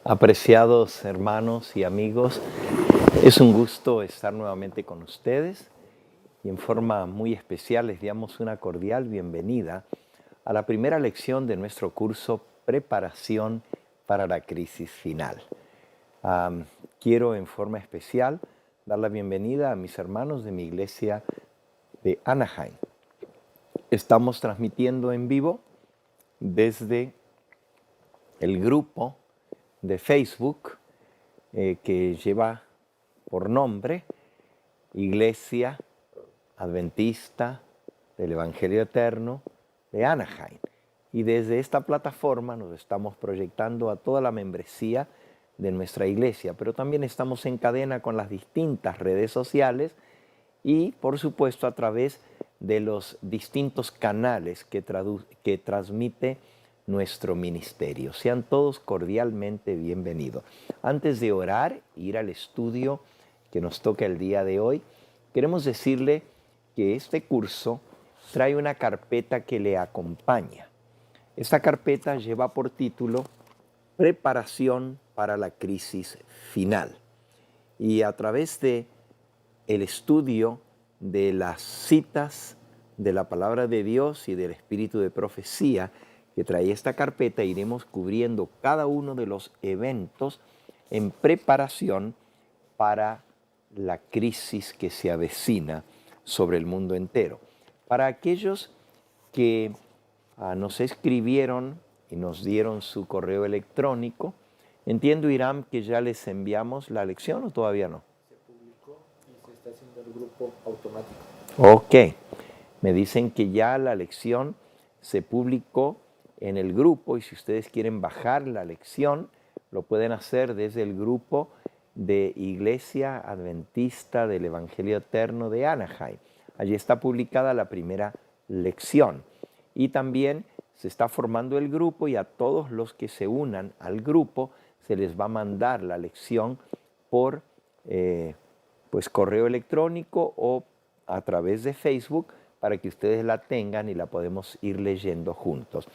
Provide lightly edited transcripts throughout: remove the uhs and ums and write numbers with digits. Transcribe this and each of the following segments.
Apreciados hermanos y amigos, es un gusto estar nuevamente con ustedes y en forma muy especial les damos una cordial bienvenida a la primera lección de nuestro curso Preparación para la Crisis Final. Quiero en forma especial dar la bienvenida a mis hermanos de mi iglesia de Anaheim. Estamos transmitiendo en vivo desde el grupo de Facebook que lleva por nombre Iglesia Adventista del Evangelio Eterno de Anaheim. Y desde esta plataforma nos estamos proyectando a toda la membresía de nuestra iglesia, pero también estamos en cadena con las distintas redes sociales y, por supuesto, a través de los distintos canales que transmite nuestro ministerio. Sean todos cordialmente bienvenidos. Antes de orar, ir al estudio que nos toca el día de hoy, queremos decirle que este curso trae una carpeta que le acompaña. Esta carpeta lleva por título Preparación para la Crisis Final. Y a través de el estudio de las citas de la palabra de Dios y del espíritu de profecía que trae esta carpeta, iremos cubriendo cada uno de los eventos en preparación para la crisis que se avecina sobre el mundo entero. Para aquellos que nos escribieron y nos dieron su correo electrónico, entiendo, Irán, que ya les enviamos la lección o todavía no. Se publicó y se está haciendo el grupo automático. Ok, me dicen que ya la lección se publicó en el grupo y si ustedes quieren bajar la lección, lo pueden hacer desde el grupo de Iglesia Adventista del Evangelio Eterno de Anaheim. Allí está publicada la primera lección y también se está formando el grupo y a todos los que se unan al grupo se les va a mandar la lección por correo electrónico o a través de Facebook para que ustedes la tengan y la podemos ir leyendo juntos.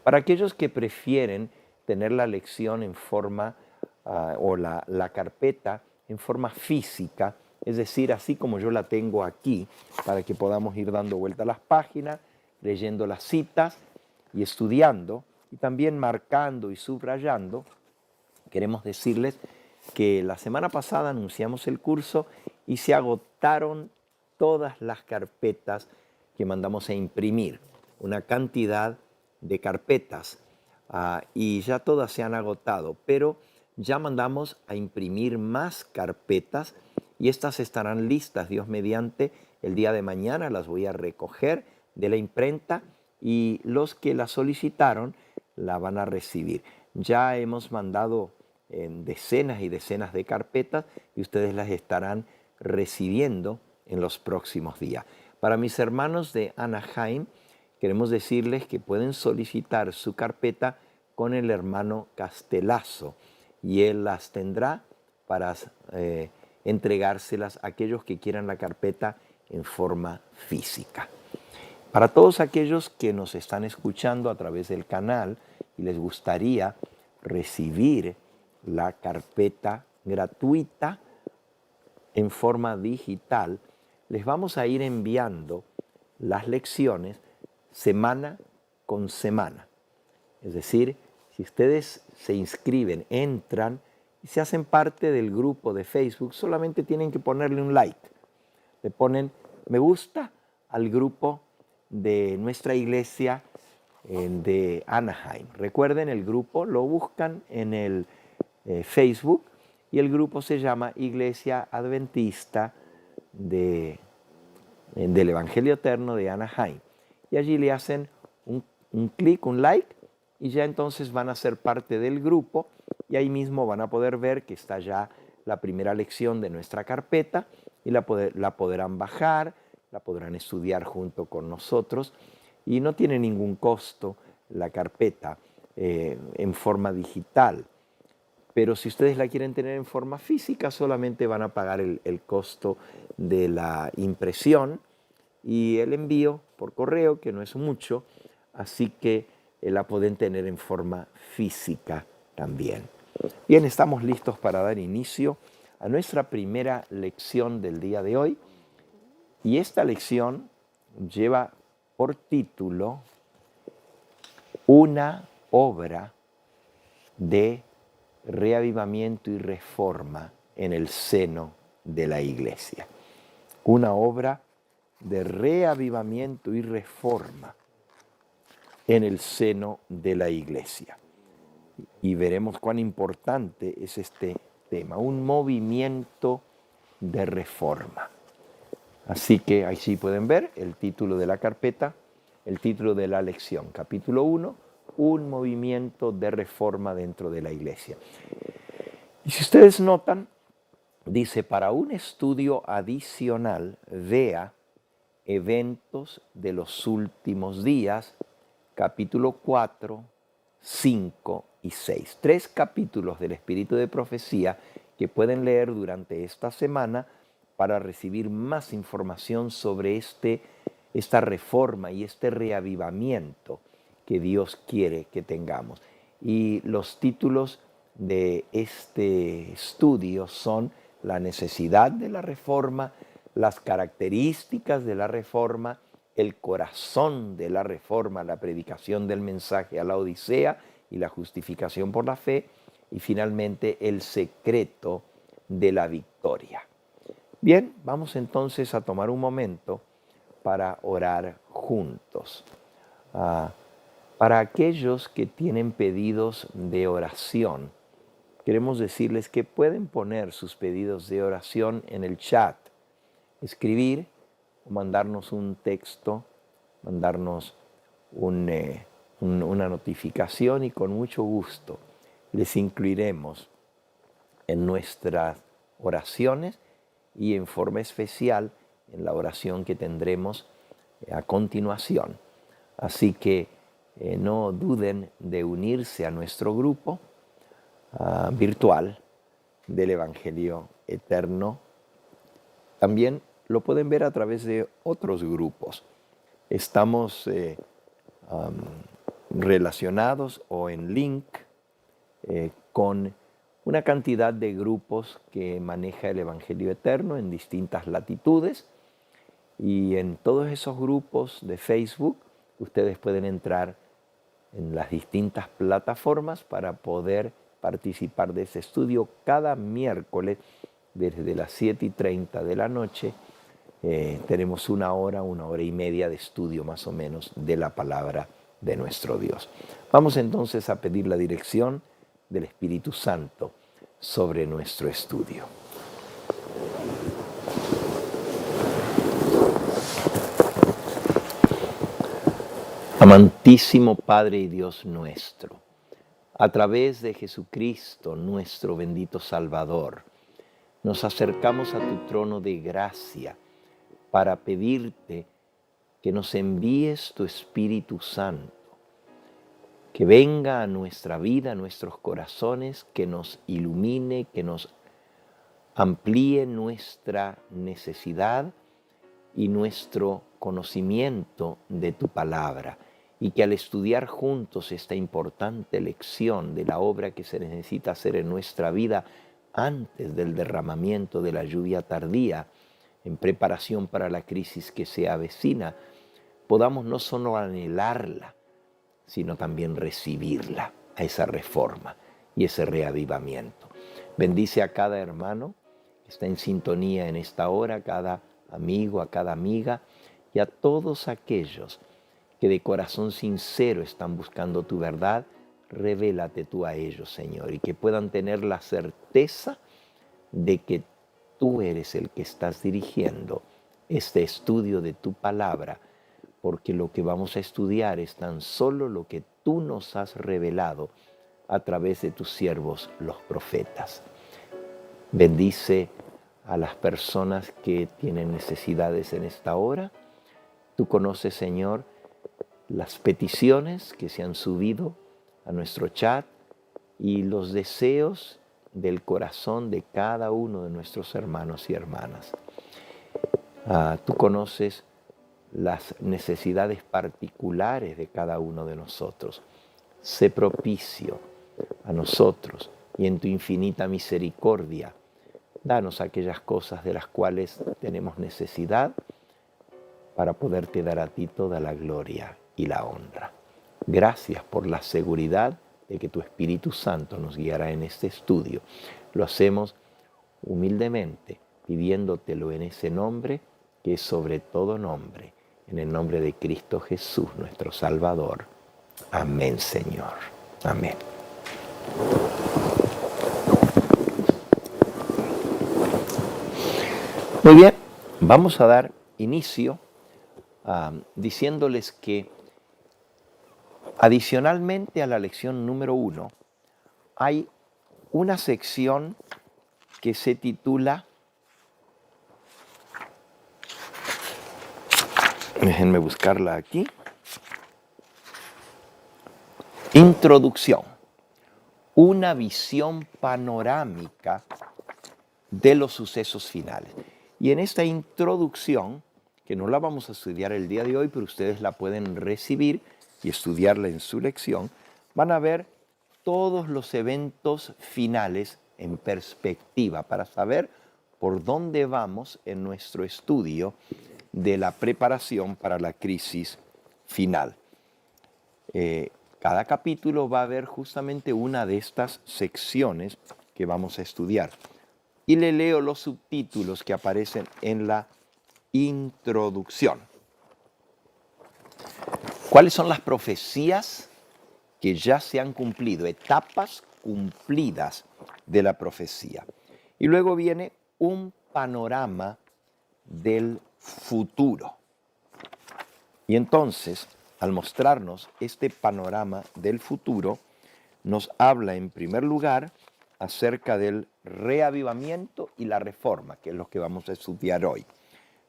Para aquellos que prefieren tener la lección en forma o la carpeta en forma física, es decir, así como yo la tengo aquí, para que podamos ir dando vuelta a las páginas, leyendo las citas y estudiando, y también marcando y subrayando, queremos decirles que la semana pasada anunciamos el curso y se agotaron todas las carpetas que mandamos a imprimir, una cantidad de carpetas y ya todas se han agotado, pero ya mandamos a imprimir más carpetas y estas estarán listas, Dios mediante, el día de mañana las voy a recoger de la imprenta y los que la solicitaron la van a recibir. Ya hemos mandado decenas y decenas de carpetas y ustedes las estarán recibiendo en los próximos días. Para mis hermanos de Anaheim, queremos decirles que pueden solicitar su carpeta con el hermano Castelazo y él las tendrá para entregárselas a aquellos que quieran la carpeta en forma física. Para todos aquellos que nos están escuchando a través del canal y les gustaría recibir la carpeta gratuita en forma digital, les vamos a ir enviando las lecciones semana con semana. Es decir, si ustedes se inscriben, entran y se hacen parte del grupo de Facebook, solamente tienen que ponerle un like. Le ponen me gusta al grupo de nuestra iglesia de Anaheim. Recuerden, el grupo lo buscan en el Facebook y el grupo se llama Iglesia Adventista del Evangelio Eterno de Anaheim. Y allí le hacen un clic, un like, y ya entonces van a ser parte del grupo y ahí mismo van a poder ver que está ya la primera lección de nuestra carpeta y la podrán bajar, la podrán estudiar junto con nosotros y no tiene ningún costo la carpeta en forma digital. Pero si ustedes la quieren tener en forma física, solamente van a pagar el costo de la impresión y el envío por correo, que no es mucho, así que la pueden tener en forma física también. Bien, estamos listos para dar inicio a nuestra primera lección del día de hoy. Y esta lección lleva por título Una obra de reavivamiento y reforma en el seno de la Iglesia. Una obra de reavivamiento y reforma en el seno de la Iglesia. Y veremos cuán importante es este tema, un movimiento de reforma. Así que ahí pueden ver el título de la carpeta, el título de la lección, capítulo 1, un movimiento de reforma dentro de la Iglesia. Y si ustedes notan, dice, para un estudio adicional, vea eventos de los últimos días, capítulo 4, 5 y 6. 3 capítulos del Espíritu de Profecía que pueden leer durante esta semana para recibir más información sobre esta reforma y este reavivamiento que Dios quiere que tengamos. Y los títulos de este estudio son la necesidad de la reforma, las características de la reforma, el corazón de la reforma, la predicación del mensaje a la Odisea y la justificación por la fe, y finalmente el secreto de la victoria. Bien, vamos entonces a tomar un momento para orar juntos. Para aquellos que tienen pedidos de oración, queremos decirles que pueden poner sus pedidos de oración en el chat, escribir o mandarnos un texto, mandarnos una notificación y con mucho gusto les incluiremos en nuestras oraciones y en forma especial en la oración que tendremos a continuación. Así que no duden de unirse a nuestro grupo virtual del Evangelio Eterno. También lo pueden ver a través de otros grupos. Estamos relacionados o en link con una cantidad de grupos que maneja el Evangelio Eterno en distintas latitudes, y en todos esos grupos de Facebook ustedes pueden entrar en las distintas plataformas para poder participar de ese estudio cada miércoles desde las 7:30 de la noche. Tenemos una hora y media de estudio más o menos de la palabra de nuestro Dios. Vamos entonces a pedir la dirección del Espíritu Santo sobre nuestro estudio. Amantísimo Padre y Dios nuestro, a través de Jesucristo, nuestro bendito Salvador, nos acercamos a tu trono de gracia para pedirte que nos envíes tu Espíritu Santo, que venga a nuestra vida, a nuestros corazones, que nos ilumine, que nos amplíe nuestra necesidad y nuestro conocimiento de tu palabra, y que al estudiar juntos esta importante lección de la obra que se necesita hacer en nuestra vida antes del derramamiento de la lluvia tardía, en preparación para la crisis que se avecina, podamos no solo anhelarla, sino también recibirla, a esa reforma y ese reavivamiento. Bendice a cada hermano que está en sintonía en esta hora, a cada amigo, a cada amiga, y a todos aquellos que de corazón sincero están buscando tu verdad. Revélate tú a ellos, Señor, y que puedan tener la certeza de que tú eres el que estás dirigiendo este estudio de tu palabra, porque lo que vamos a estudiar es tan solo lo que tú nos has revelado a través de tus siervos, los profetas. Bendice a las personas que tienen necesidades en esta hora. Tú conoces, Señor, las peticiones que se han subido a nuestro chat y los deseos del corazón de cada uno de nuestros hermanos y hermanas. Tú conoces las necesidades particulares de cada uno de nosotros. Sé propicio a nosotros y en tu infinita misericordia, danos aquellas cosas de las cuales tenemos necesidad para poderte dar a ti toda la gloria y la honra. Gracias por la seguridad de que tu Espíritu Santo nos guiará en este estudio. Lo hacemos humildemente, pidiéndotelo en ese nombre que es sobre todo nombre, en el nombre de Cristo Jesús, nuestro Salvador. Amén, Señor. Amén. Muy bien, vamos a dar inicio diciéndoles que adicionalmente a la lección número 1 hay una sección que se titula, déjenme buscarla aquí, Introducción, una visión panorámica de los sucesos finales. Y en esta introducción, que no la vamos a estudiar el día de hoy, pero ustedes la pueden recibir y estudiarla en su lección, van a ver todos los eventos finales en perspectiva para saber por dónde vamos en nuestro estudio de la preparación para la crisis final. Cada capítulo va a haber justamente una de estas secciones que vamos a estudiar. Y le leo los subtítulos que aparecen en la introducción. ¿Cuáles son las profecías que ya se han cumplido? Etapas cumplidas de la profecía. Y luego viene un panorama del futuro. Y entonces, al mostrarnos este panorama del futuro, nos habla en primer lugar acerca del reavivamiento y la reforma, que es lo que vamos a estudiar hoy.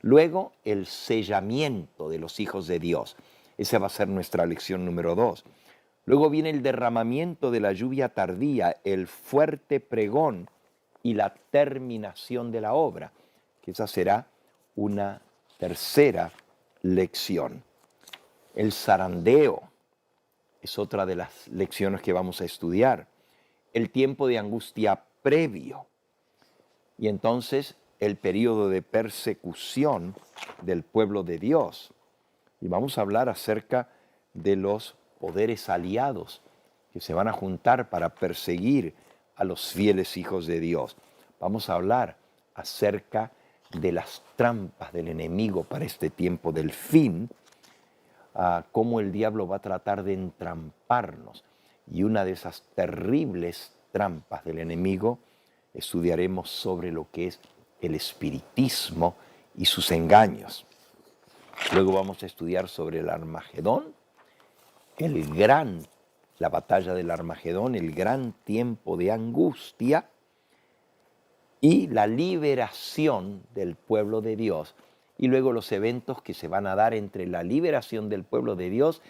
Luego, el sellamiento de los hijos de Dios. Esa va a ser nuestra lección número 2. Luego viene el derramamiento de la lluvia tardía, el fuerte pregón y la terminación de la obra, que esa será una tercera lección. El zarandeo es otra de las lecciones que vamos a estudiar. El tiempo de angustia previo y entonces el periodo de persecución del pueblo de Dios. Y vamos a hablar acerca de los poderes aliados que se van a juntar para perseguir a los fieles hijos de Dios. Vamos a hablar acerca de las trampas del enemigo para este tiempo del fin, cómo el diablo va a tratar de entramparnos. Y una de esas terribles trampas del enemigo, estudiaremos sobre lo que es el espiritismo y sus engaños. Luego vamos a estudiar sobre el Armagedón, la batalla del Armagedón, el gran tiempo de angustia y la liberación del pueblo de Dios. Y luego los eventos que se van a dar entre la liberación del pueblo de Dios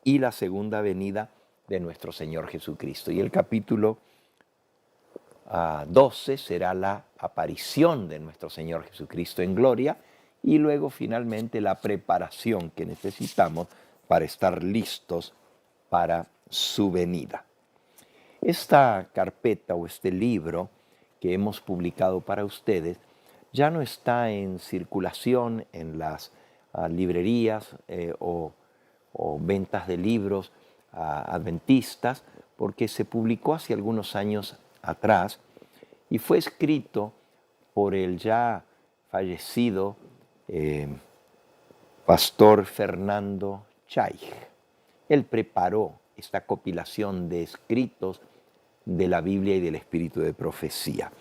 y la segunda venida de nuestro Señor Jesucristo. Y el capítulo 12 será la aparición de nuestro Señor Jesucristo en gloria y luego finalmente la preparación que necesitamos para estar listos para su venida. Esta carpeta o este libro que hemos publicado para ustedes ya no está en circulación en las librerías o ventas de libros adventistas, porque se publicó hace algunos años atrás y fue escrito por el ya fallecido pastor Fernando Chaig. Él preparó esta compilación de escritos de la Biblia y del espíritu de profecía.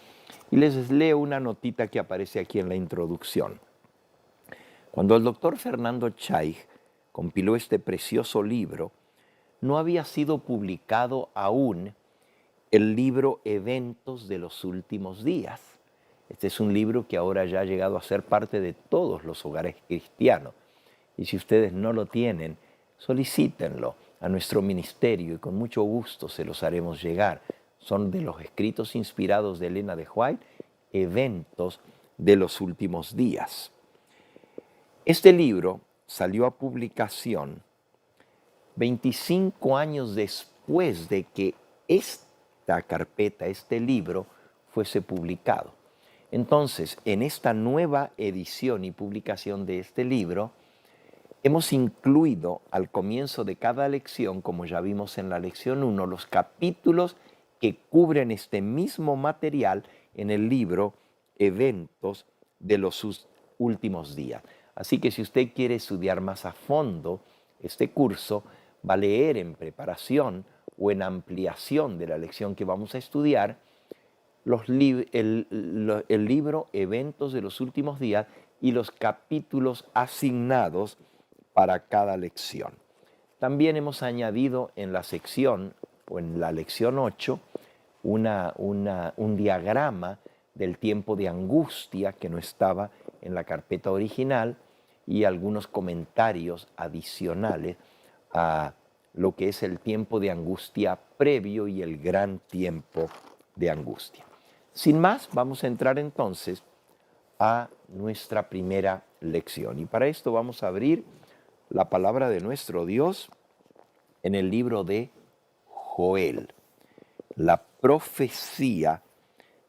Y les leo una notita que aparece aquí en la introducción. Cuando el doctor Fernando Chaig compiló este precioso libro, no había sido publicado aún el libro Eventos de los Últimos Días. Este es un libro que ahora ya ha llegado a ser parte de todos los hogares cristianos. Y si ustedes no lo tienen, solicítenlo a nuestro ministerio y con mucho gusto se los haremos llegar. Son de los escritos inspirados de Elena de White, Eventos de los Últimos Días. Este libro salió a publicación 25 años después de que esta esta carpeta, este libro, fuese publicado. Entonces, en esta nueva edición y publicación de este libro, hemos incluido al comienzo de cada lección, como ya vimos en la lección 1, los capítulos que cubren este mismo material en el libro Eventos de los Últimos Días. Así que si usted quiere estudiar más a fondo este curso, va a leer en preparación o en ampliación de la lección que vamos a estudiar el libro Eventos de los Últimos Días y los capítulos asignados para cada lección. También hemos añadido en la sección o en la lección 8 un diagrama del tiempo de angustia que no estaba en la carpeta original y algunos comentarios adicionales a lo que es el tiempo de angustia previo y el gran tiempo de angustia. Sin más, vamos a entrar entonces a nuestra primera lección. Y para esto vamos a abrir la palabra de nuestro Dios en el libro de Joel, la profecía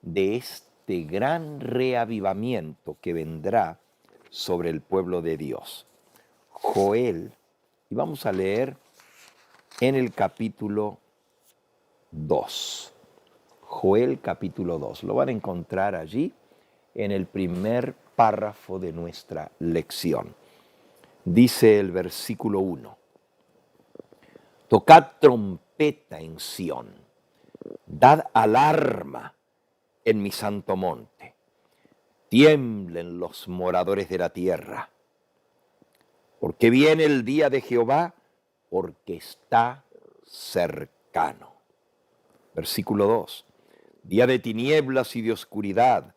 de este gran reavivamiento que vendrá sobre el pueblo de Dios. Joel, y vamos a leer en el capítulo 2. Joel capítulo 2. Lo van a encontrar allí en el primer párrafo de nuestra lección. Dice el versículo 1. Tocad trompeta en Sión, dad alarma en mi santo monte. Tiemblen los moradores de la tierra. Porque viene el día de Jehová, porque está cercano. Versículo 2. Día de tinieblas y de oscuridad,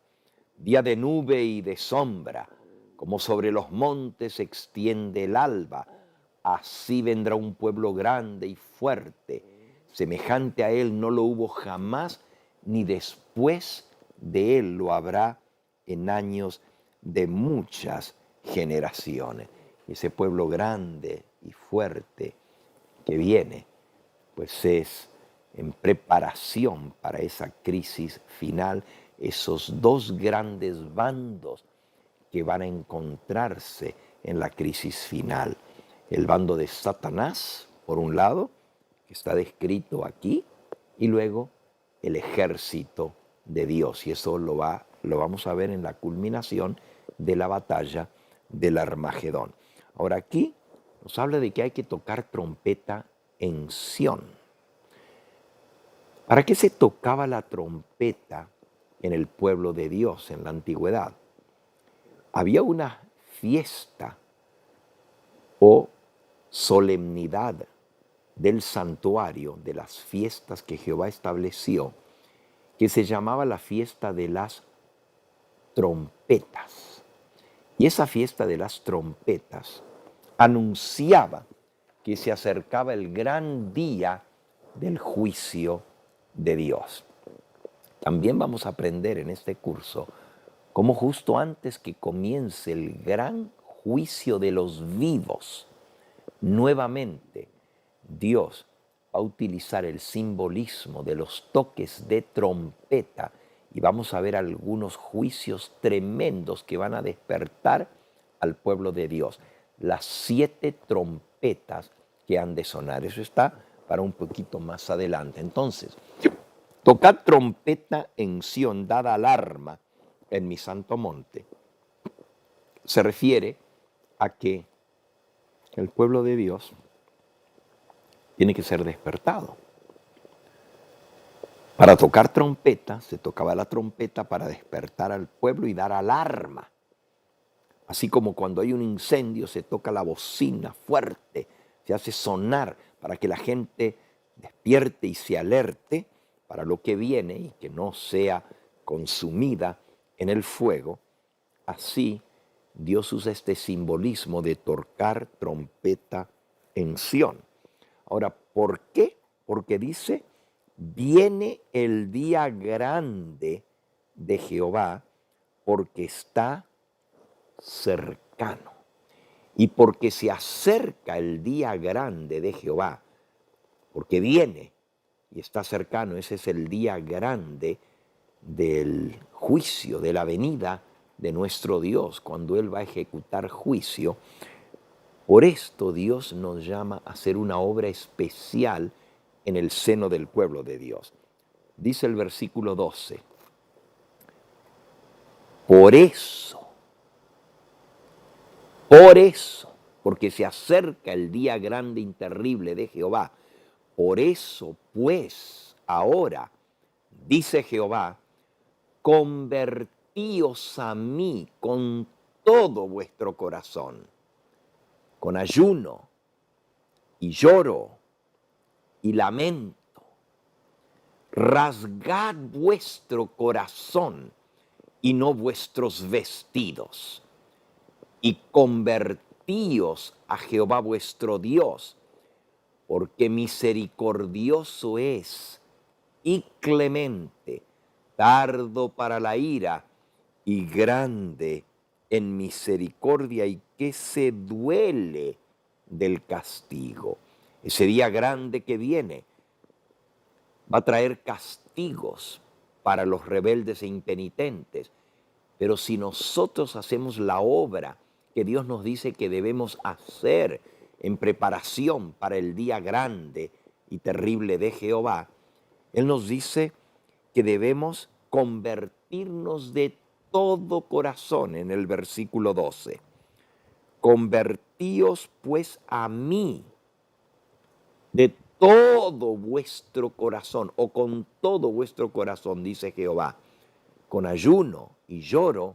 día de nube y de sombra, como sobre los montes se extiende el alba, así vendrá un pueblo grande y fuerte, semejante a él no lo hubo jamás, ni después de él lo habrá en años de muchas generaciones. Ese pueblo grande y fuerte que viene, pues es en preparación para esa crisis final, esos dos grandes bandos que van a encontrarse en la crisis final. El bando de Satanás, por un lado, que está descrito aquí, y luego el ejército de Dios. Y eso lo vamos a ver en la culminación de la batalla del Armagedón. Ahora aquí nos habla de que hay que tocar trompeta en Sión. ¿Para qué se tocaba la trompeta en el pueblo de Dios en la antigüedad? Había una fiesta o solemnidad del santuario, de las fiestas que Jehová estableció, que se llamaba la fiesta de las trompetas. Y esa fiesta de las trompetas anunciaba que se acercaba el gran día del juicio de Dios. También vamos a aprender en este curso cómo justo antes que comience el gran juicio de los vivos, nuevamente Dios va a utilizar el simbolismo de los toques de trompeta y vamos a ver algunos juicios tremendos que van a despertar al pueblo de Dios. Las 7 trompetas que han de sonar. Eso está para un poquito más adelante. Entonces, tocad trompeta en Sión, dad alarma en mi santo monte. Se refiere a que el pueblo de Dios tiene que ser despertado. Para tocar trompeta, se tocaba la trompeta para despertar al pueblo y dar alarma. Así como cuando hay un incendio se toca la bocina fuerte, se hace sonar para que la gente despierte y se alerte para lo que viene y que no sea consumida en el fuego. Así Dios usa este simbolismo de tocar trompeta en Sión. Ahora, ¿por qué? Porque dice, viene el día grande de Jehová porque está cercano. Y porque se acerca el día grande de Jehová, porque viene y está cercano. Ese es el día grande del juicio, de la venida de nuestro Dios, cuando Él va a ejecutar juicio. Por esto Dios nos llama a hacer una obra especial en el seno del pueblo de Dios. Dice el versículo 12, por eso, porque se acerca el día grande y terrible de Jehová, por eso pues ahora, dice Jehová, convertíos a mí con todo vuestro corazón, con ayuno y lloro y lamento. Rasgad vuestro corazón y no vuestros vestidos, y convertíos a Jehová vuestro Dios, porque misericordioso es y clemente, tardo para la ira y grande en misericordia, y que se duele del castigo. Ese día grande que viene va a traer castigos para los rebeldes e impenitentes, pero si nosotros hacemos la obra que Dios nos dice que debemos hacer en preparación para el día grande y terrible de Jehová, Él nos dice que debemos convertirnos de todo corazón en el versículo 12. Convertíos pues a mí de todo vuestro corazón, o con todo vuestro corazón, dice Jehová, con ayuno y lloro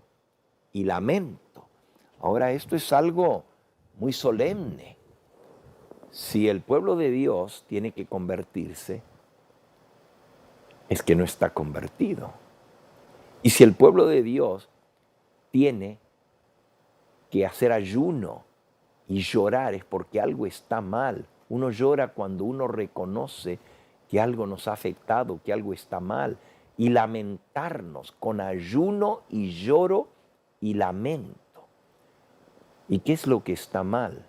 y lamento. Ahora, esto es algo muy solemne. Si el pueblo de Dios tiene que convertirse, es que no está convertido. Y si el pueblo de Dios tiene que hacer ayuno y llorar, es porque algo está mal. Uno llora cuando uno reconoce que algo nos ha afectado, que algo está mal. Y lamentarnos con ayuno y lloro y lamento. ¿Y qué es lo que está mal?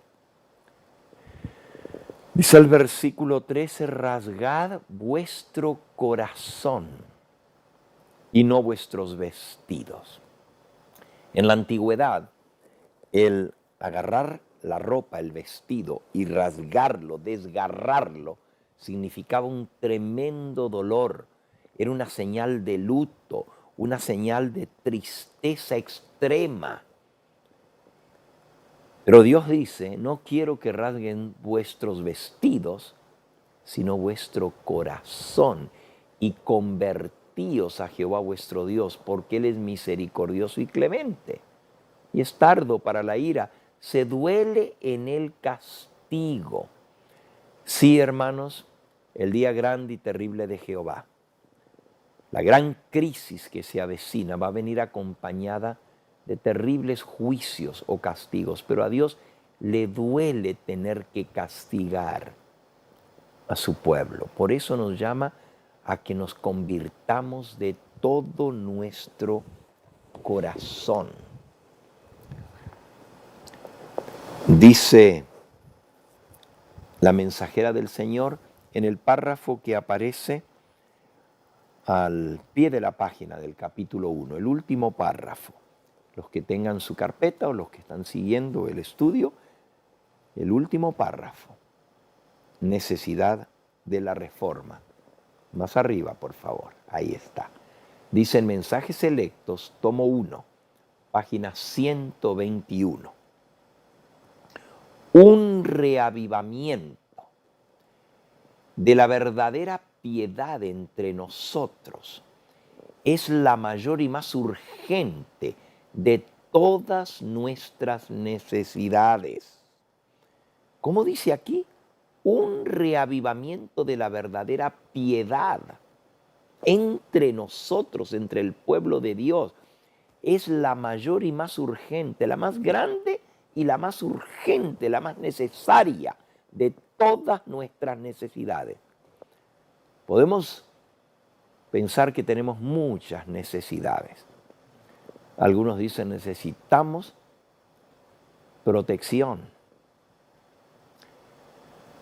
Dice el versículo 13, rasgad vuestro corazón y no vuestros vestidos. En la antigüedad, el agarrar la ropa, el vestido, y rasgarlo, desgarrarlo, significaba un tremendo dolor. Era una señal de luto, una señal de tristeza extrema. Pero Dios dice, no quiero que rasguen vuestros vestidos, sino vuestro corazón, y convertíos a Jehová vuestro Dios, porque Él es misericordioso y clemente, y es tardo para la ira, se duele en el castigo. Sí, hermanos, el día grande y terrible de Jehová, la gran crisis que se avecina, va a venir acompañada de terribles juicios o castigos, pero a Dios le duele tener que castigar a su pueblo. Por eso nos llama a que nos convirtamos de todo nuestro corazón. Dice la mensajera del Señor en el párrafo que aparece al pie de la página del capítulo 1, el último párrafo. Los que tengan su carpeta o los que están siguiendo el estudio, el último párrafo. Necesidad de la reforma. Más arriba, por favor. Ahí está. Dicen Mensajes Selectos, tomo 1, página 121. Un reavivamiento de la verdadera piedad entre nosotros es la mayor y más urgente de todas nuestras necesidades. ¿Cómo dice aquí? Un reavivamiento de la verdadera piedad entre nosotros, entre el pueblo de Dios, es la mayor y más urgente, la más grande y la más urgente, la más necesaria de todas nuestras necesidades. Podemos pensar que tenemos muchas necesidades. Algunos dicen necesitamos protección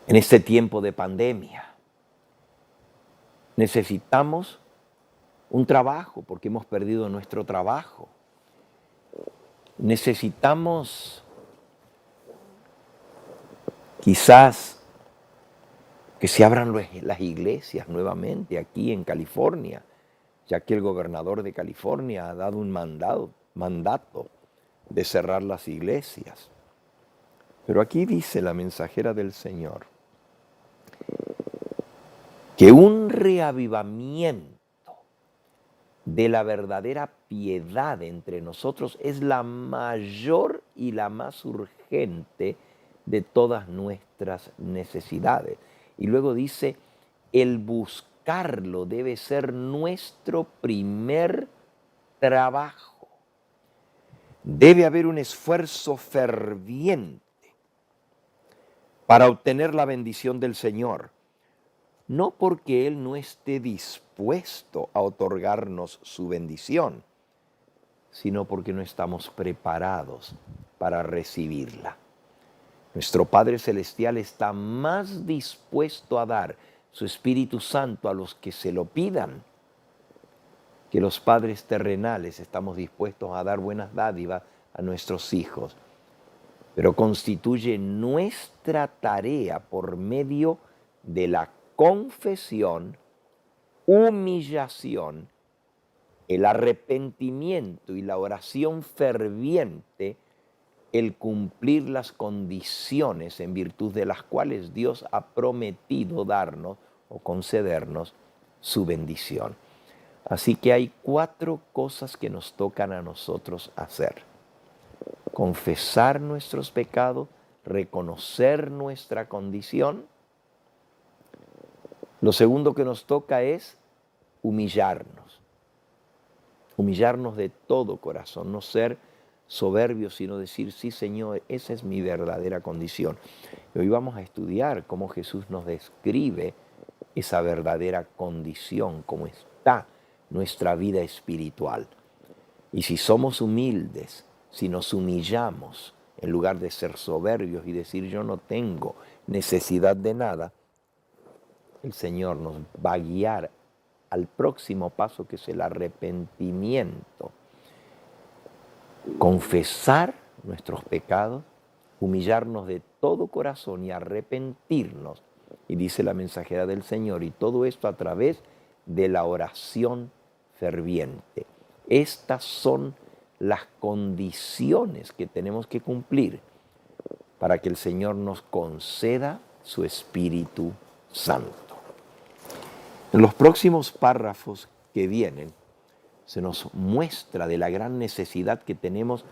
en este tiempo de pandemia. Necesitamos un trabajo porque hemos perdido nuestro trabajo. Necesitamos quizás que se abran las iglesias nuevamente aquí en California, ya que el gobernador de California ha dado un mandato de cerrar las iglesias. Pero aquí dice la mensajera del Señor que un reavivamiento de la verdadera piedad entre nosotros es la mayor y la más urgente de todas nuestras necesidades. Y luego dice, el buscarlo debe ser nuestro primer trabajo. Debe haber un esfuerzo ferviente para obtener la bendición del Señor. No porque Él no esté dispuesto a otorgarnos su bendición, sino porque no estamos preparados para recibirla. Nuestro Padre Celestial está más dispuesto a dar su Espíritu Santo a los que se lo pidan, que los padres terrenales estamos dispuestos a dar buenas dádivas a nuestros hijos. Pero constituye nuestra tarea por medio de la confesión, humillación, el arrepentimiento y la oración ferviente, el cumplir las condiciones en virtud de las cuales Dios ha prometido darnos o concedernos su bendición. Así que hay 4 cosas que nos tocan a nosotros hacer: confesar nuestros pecados, reconocer nuestra condición. Lo segundo que nos toca es humillarnos de todo corazón, no ser soberbios, sino decir, sí Señor, esa es mi verdadera condición. Y hoy vamos a estudiar cómo Jesús nos describe esa verdadera condición, cómo está nuestra vida espiritual. Y si somos humildes, si nos humillamos, en lugar de ser soberbios y decir yo no tengo necesidad de nada, el Señor nos va a guiar al próximo paso, que es el arrepentimiento. Confesar nuestros pecados, humillarnos de todo corazón y arrepentirnos. Y dice la mensajera del Señor, y todo esto a través de la oración ferviente. Estas son las condiciones que tenemos que cumplir para que el Señor nos conceda su Espíritu Santo. En los próximos párrafos que vienen, se nos muestra de la gran necesidad que tenemos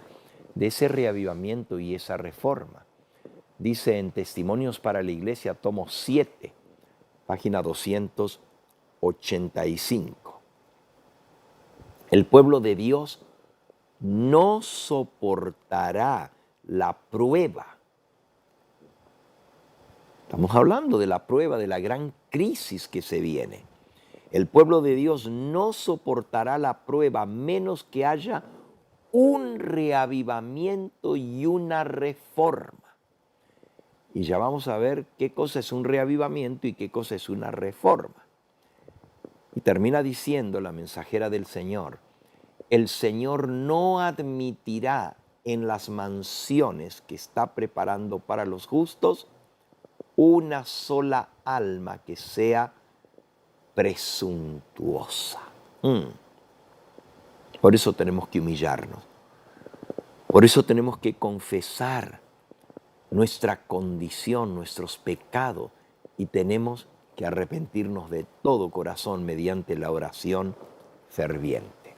de ese reavivamiento y esa reforma. Dice en Testimonios para la Iglesia, tomo 7, página 285. El pueblo de Dios no soportará la prueba. Estamos hablando de la prueba, de la gran crisis que se viene. El pueblo de Dios no soportará la prueba menos que haya un reavivamiento y una reforma. Y ya vamos a ver qué cosa es un reavivamiento y qué cosa es una reforma. Y termina diciendo la mensajera del Señor, el Señor no admitirá en las mansiones que está preparando para los justos una sola alma que sea presuntuosa. Por eso tenemos que humillarnos. Por eso tenemos que confesar nuestra condición, nuestros pecados, y tenemos que arrepentirnos de todo corazón mediante la oración ferviente.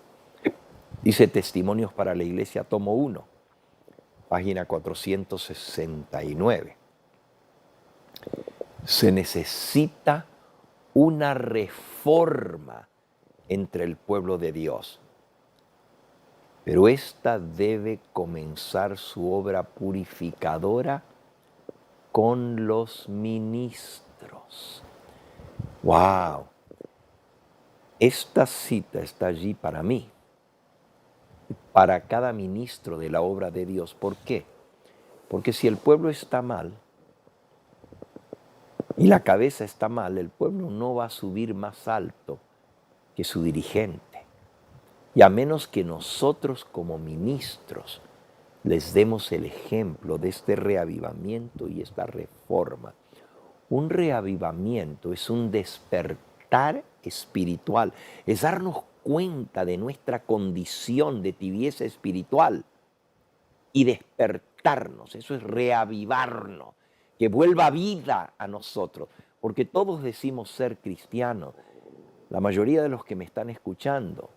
Dice Testimonios para la Iglesia, tomo 1, página 469. Se necesita una reforma entre el pueblo de Dios, pero esta debe comenzar su obra purificadora con los ministros. ¡Wow! Esta cita está allí para mí, para cada ministro de la obra de Dios. ¿Por qué? Porque si el pueblo está mal, y la cabeza está mal, el pueblo no va a subir más alto que su dirigente. Y a menos que nosotros como ministros les demos el ejemplo de este reavivamiento y esta reforma. Un reavivamiento es un despertar espiritual, es darnos cuenta de nuestra condición de tibieza espiritual y despertarnos, eso es reavivarnos, que vuelva vida a nosotros, porque todos decimos ser cristianos. La mayoría de los que me están escuchando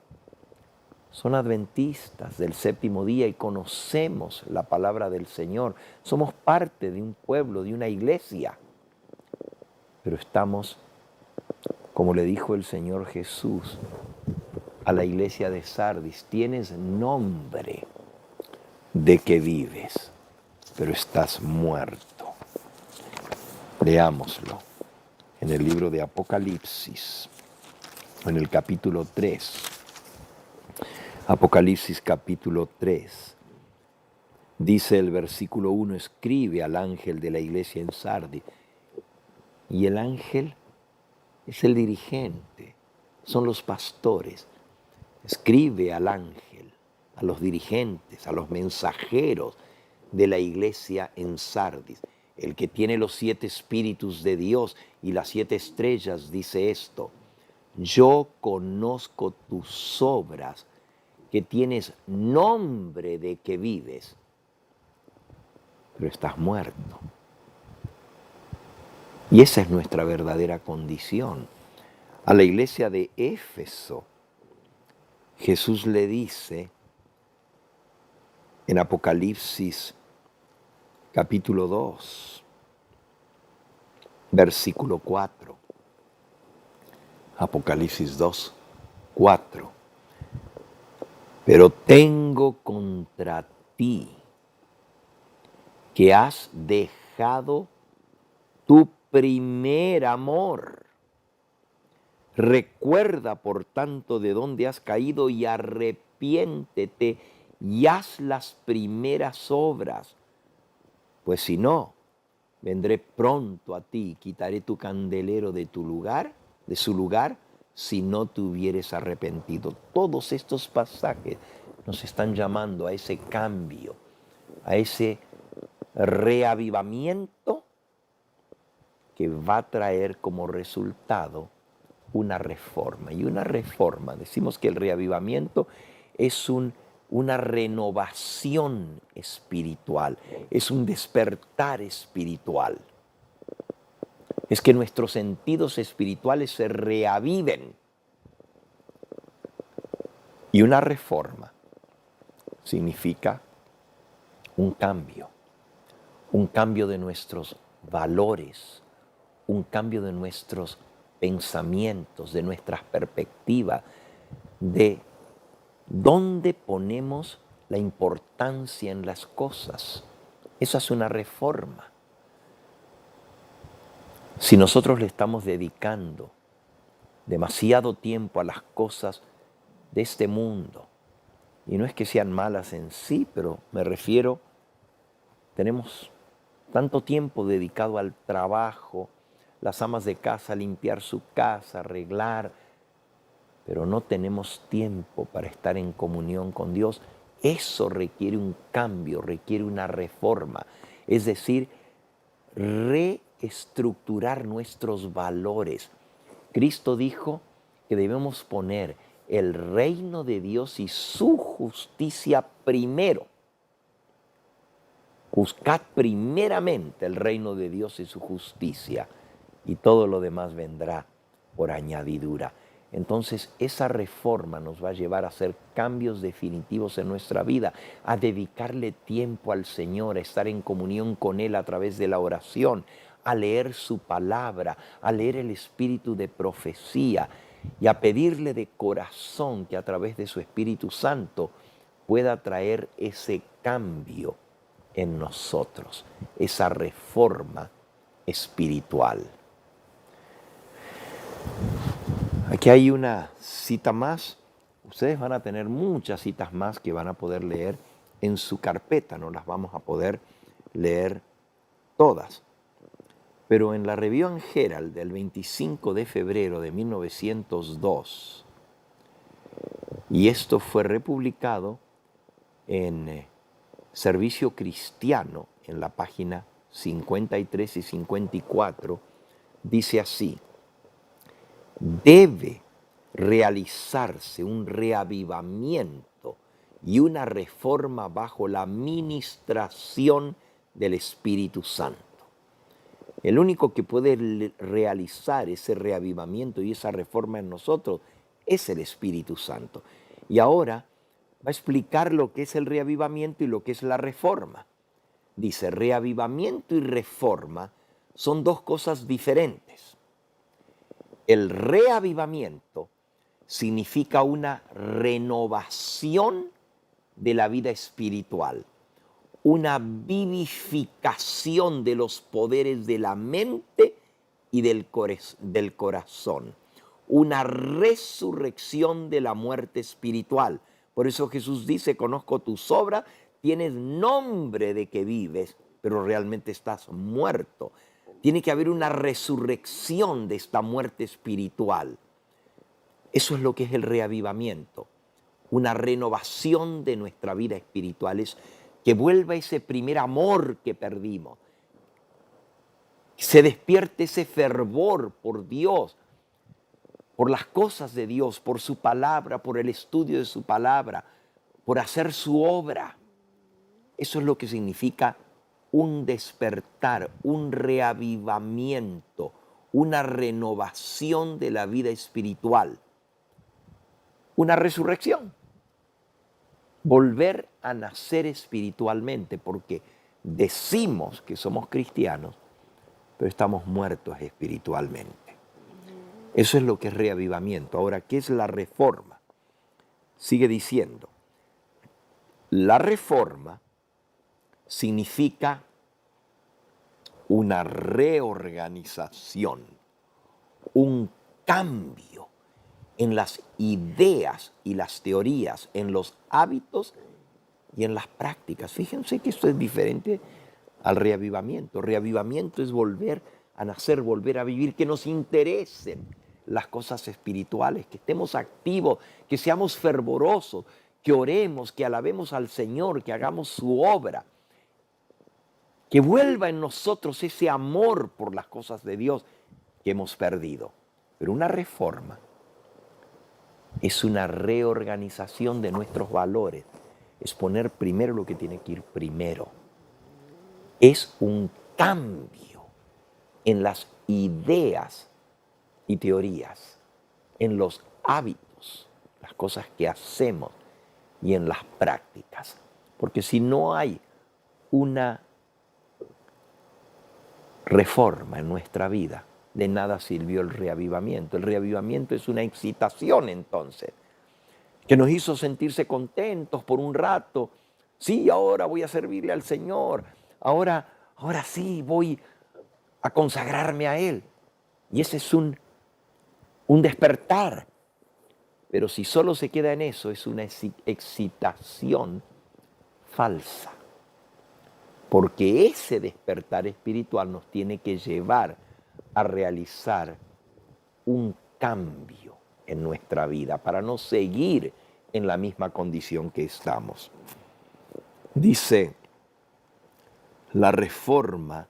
son adventistas del séptimo día y conocemos la palabra del Señor. Somos parte de un pueblo, de una iglesia, pero estamos, como le dijo el Señor Jesús a la iglesia de Sardis, tienes nombre de que vives, pero estás muerto. Leámoslo en el libro de Apocalipsis, en el capítulo 3. Apocalipsis capítulo 3. Dice el versículo 1, escribe al ángel de la iglesia en Sardis. Y el ángel es el dirigente, son los pastores. Escribe al ángel, a los dirigentes, a los mensajeros de la iglesia en Sardis. El que tiene los 7 espíritus de Dios y las 7 estrellas dice esto: yo conozco tus obras, que tienes nombre de que vives, pero estás muerto. Y esa es nuestra verdadera condición. A la iglesia de Éfeso, Jesús le dice en Apocalipsis capítulo 2, versículo 4. Apocalipsis 2, 4. Pero tengo contra ti que has dejado tu primer amor. Recuerda, por tanto, de dónde has caído y arrepiéntete y haz las primeras obras. Pues si no, vendré pronto a ti y quitaré tu candelero de tu lugar, de su lugar, si no te hubieres arrepentido. Todos estos pasajes nos están llamando a ese cambio, a ese reavivamiento que va a traer como resultado una reforma. Y una reforma, decimos que el reavivamiento es una renovación espiritual, es un despertar espiritual. Es que nuestros sentidos espirituales se reaviven. Y una reforma significa un cambio de nuestros valores, un cambio de nuestros pensamientos, de nuestras perspectivas, de dónde ponemos la importancia en las cosas. Eso es una reforma. Si nosotros le estamos dedicando demasiado tiempo a las cosas de este mundo, y no es que sean malas en sí, pero me refiero, tenemos tanto tiempo dedicado al trabajo, las amas de casa a limpiar su casa, arreglar, pero no tenemos tiempo para estar en comunión con Dios. Eso requiere un cambio, requiere una reforma, es decir, reestructurar nuestros valores. Cristo dijo que debemos poner el reino de Dios y su justicia primero. Buscad primeramente el reino de Dios y su justicia, y todo lo demás vendrá por añadidura. Entonces, esa reforma nos va a llevar a hacer cambios definitivos en nuestra vida, a dedicarle tiempo al Señor, a estar en comunión con Él a través de la oración, a leer su palabra, a leer el espíritu de profecía y a pedirle de corazón que a través de su Espíritu Santo pueda traer ese cambio en nosotros, esa reforma espiritual. Aquí hay una cita más. Ustedes van a tener muchas citas más que van a poder leer en su carpeta, no las vamos a poder leer todas. Pero en la Review and Herald del 25 de febrero de 1902, y esto fue republicado en Servicio Cristiano, en la página 53 y 54, dice así: debe realizarse un reavivamiento y una reforma bajo la ministración del Espíritu Santo. El único que puede realizar ese reavivamiento y esa reforma en nosotros es el Espíritu Santo. Y ahora va a explicar lo que es el reavivamiento y lo que es la reforma. Dice, reavivamiento y reforma son dos cosas diferentes. El reavivamiento significa una renovación de la vida espiritual, una vivificación de los poderes de la mente y del corazón, una resurrección de la muerte espiritual. Por eso Jesús dice, conozco tus obras, tienes nombre de que vives, pero realmente estás muerto. Tiene que haber una resurrección de esta muerte espiritual. Eso es lo que es el reavivamiento, una renovación de nuestra vida espiritual, es que vuelva ese primer amor que perdimos, se despierte ese fervor por Dios, por las cosas de Dios, por su palabra, por el estudio de su palabra, por hacer su obra. Eso es lo que significa un despertar, un reavivamiento, una renovación de la vida espiritual, una resurrección. Volver a nacer espiritualmente, porque decimos que somos cristianos, pero estamos muertos espiritualmente. Eso es lo que es reavivamiento. Ahora, ¿qué es la reforma? Sigue diciendo, la reforma significa una reorganización, un cambio en las ideas y las teorías, en los hábitos y en las prácticas. Fíjense que esto es diferente al reavivamiento. Reavivamiento es volver a nacer, volver a vivir, que nos interesen las cosas espirituales, que estemos activos, que seamos fervorosos, que oremos, que alabemos al Señor, que hagamos su obra, que vuelva en nosotros ese amor por las cosas de Dios que hemos perdido. Pero una reforma es una reorganización de nuestros valores, es poner primero lo que tiene que ir primero. Es un cambio en las ideas y teorías, en los hábitos, las cosas que hacemos y en las prácticas. Porque si no hay una reforma en nuestra vida, de nada sirvió el reavivamiento. El reavivamiento es una excitación entonces, que nos hizo sentirse contentos por un rato. Sí, ahora voy a servirle al Señor, ahora sí voy a consagrarme a Él. Y ese es un despertar. Pero si solo se queda en eso, es una excitación falsa. Porque ese despertar espiritual nos tiene que llevar a realizar un cambio en nuestra vida para no seguir en la misma condición que estamos. Dice, la reforma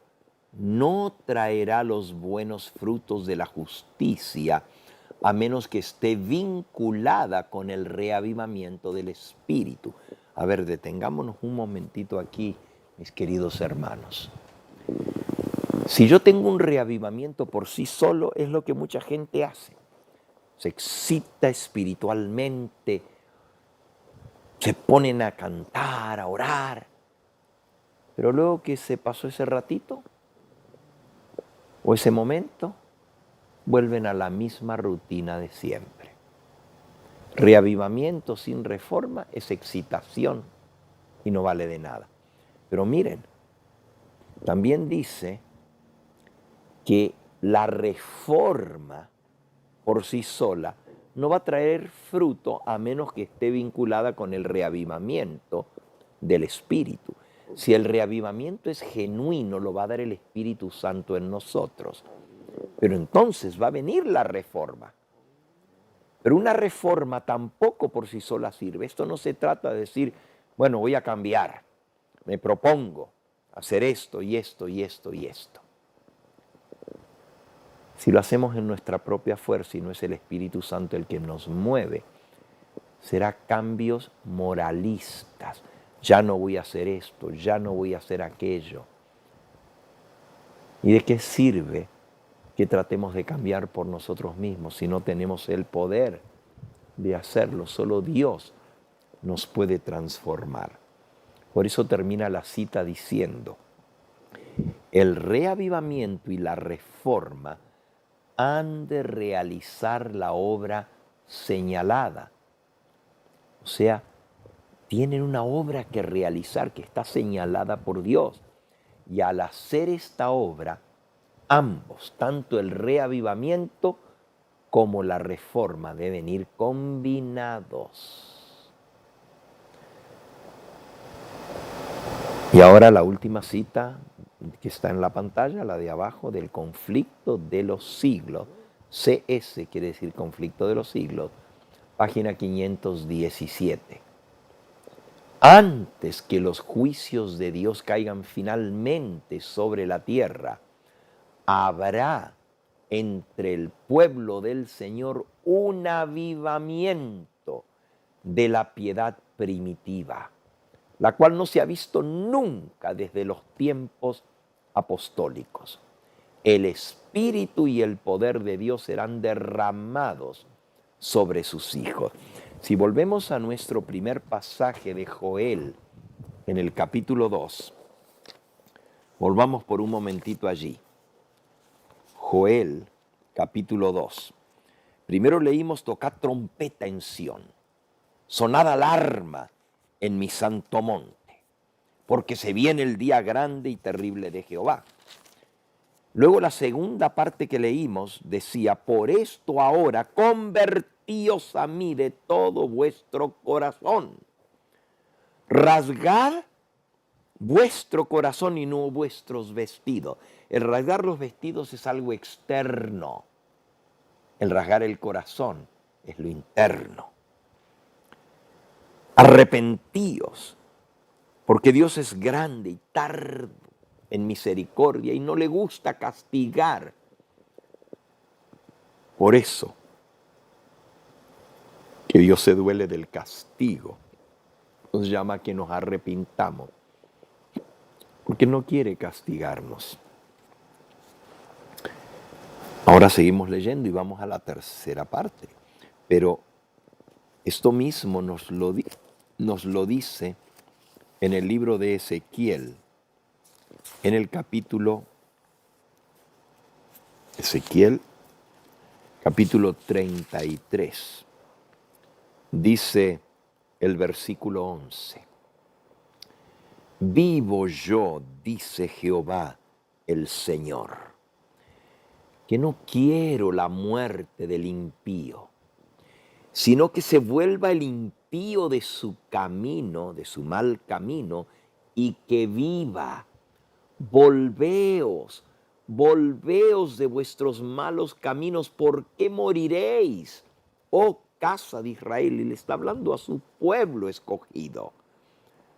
no traerá los buenos frutos de la justicia a menos que esté vinculada con el reavivamiento del Espíritu. A ver, detengámonos un momentito aquí, mis queridos hermanos. Si yo tengo un reavivamiento por sí solo, es lo que mucha gente hace. Se excita espiritualmente, se ponen a cantar, a orar, pero luego que se pasó ese ratito o ese momento, vuelven a la misma rutina de siempre. Reavivamiento sin reforma es excitación y no vale de nada. Pero miren, también dice que la reforma por sí sola no va a traer fruto a menos que esté vinculada con el reavivamiento del Espíritu. Si el reavivamiento es genuino, lo va a dar el Espíritu Santo en nosotros. Pero entonces va a venir la reforma. Pero una reforma tampoco por sí sola sirve. Esto no se trata de decir, bueno, voy a cambiar, me propongo hacer esto y esto y esto y esto. Si lo hacemos en nuestra propia fuerza y no es el Espíritu Santo el que nos mueve, será cambios moralistas. Ya no voy a hacer esto, ya no voy a hacer aquello. ¿Y de qué sirve que tratemos de cambiar por nosotros mismos si no tenemos el poder de hacerlo? Solo Dios nos puede transformar. Por eso termina la cita diciendo, el reavivamiento y la reforma han de realizar la obra señalada. O sea, tienen una obra que realizar que está señalada por Dios. Y al hacer esta obra, ambos, tanto el reavivamiento como la reforma, deben ir combinados. Y ahora la última cita que está en la pantalla, la de abajo, del conflicto de los siglos. CS quiere decir conflicto de los siglos, página 517. Antes que los juicios de Dios caigan finalmente sobre la tierra, habrá entre el pueblo del Señor un avivamiento de la piedad primitiva, la cual no se ha visto nunca desde los tiempos apostólicos. El Espíritu y el poder de Dios serán derramados sobre sus hijos. Si volvemos a nuestro primer pasaje de Joel, en el capítulo 2, volvamos por un momentito allí. Joel, capítulo 2. Primero leímos, tocad trompeta en Sión, sonad alarma en mi santo monte, porque se viene el día grande y terrible de Jehová. Luego la segunda parte que leímos decía, por esto ahora convertíos a mí de todo vuestro corazón. Rasgad vuestro corazón y no vuestros vestidos. El rasgar los vestidos es algo externo. El rasgar el corazón es lo interno. Arrepentíos, porque Dios es grande y tardo en misericordia y no le gusta castigar. Por eso que Dios se duele del castigo, nos llama a que nos arrepintamos, porque no quiere castigarnos. Ahora seguimos leyendo y vamos a la tercera parte, pero esto mismo nos lo dice en el libro de Ezequiel, en el capítulo Ezequiel, capítulo 33, dice el versículo 11. Vivo yo, dice Jehová el Señor, que no quiero la muerte del impío, sino que se vuelva el impío de su camino, de su mal camino, y que viva. Volveos, volveos de vuestros malos caminos, ¿por qué moriréis, oh casa de Israel? Y le está hablando a su pueblo escogido.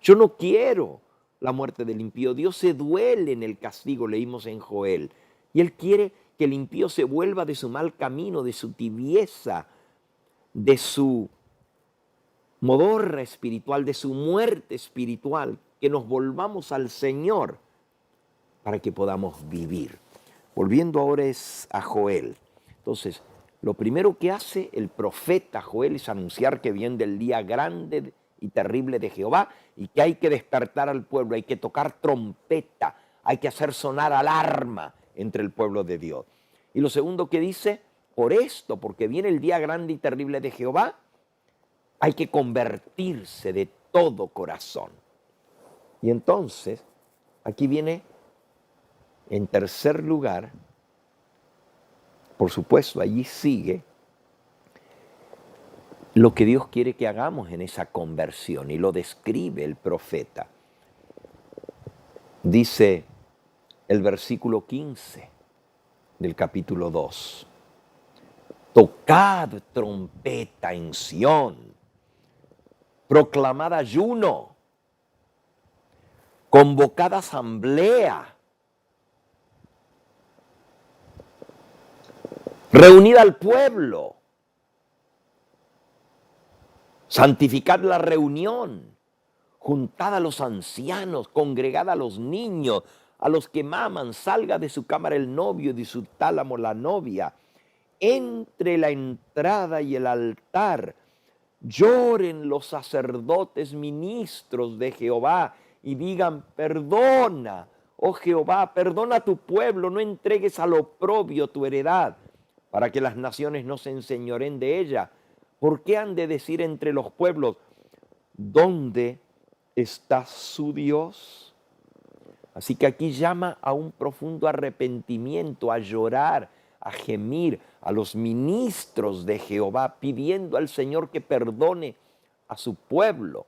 Yo no quiero la muerte del impío. Dios se duele en el castigo, leímos en Joel. Y Él quiere que el impío se vuelva de su mal camino, de su tibieza, de su modorra espiritual, de su muerte espiritual, que nos volvamos al Señor para que podamos vivir. Volviendo ahora es a Joel. Entonces, lo primero que hace el profeta Joel es anunciar que viene el día grande y terrible de Jehová y que hay que despertar al pueblo, hay que tocar trompeta, hay que hacer sonar alarma entre el pueblo de Dios. Y lo segundo que dice, por esto, porque viene el día grande y terrible de Jehová, hay que convertirse de todo corazón. Y entonces, aquí viene en tercer lugar, por supuesto, allí sigue lo que Dios quiere que hagamos en esa conversión y lo describe el profeta. Dice el versículo 15 del capítulo 2. Tocad trompeta en Sión, proclamad ayuno, convocad asamblea, reunid al pueblo, santificad la reunión, juntad a los ancianos, congregad a los niños, a los que maman, salga de su cámara el novio y de su tálamo la novia. Entre la entrada y el altar lloren los sacerdotes ministros de Jehová y digan: perdona, oh Jehová, perdona a tu pueblo, no entregues al oprobio tu heredad, para que las naciones no se enseñoren de ella. ¿Por qué han de decir entre los pueblos: ¿dónde está su Dios? Así que aquí llama a un profundo arrepentimiento, a llorar, a gemir a los ministros de Jehová, pidiendo al Señor que perdone a su pueblo.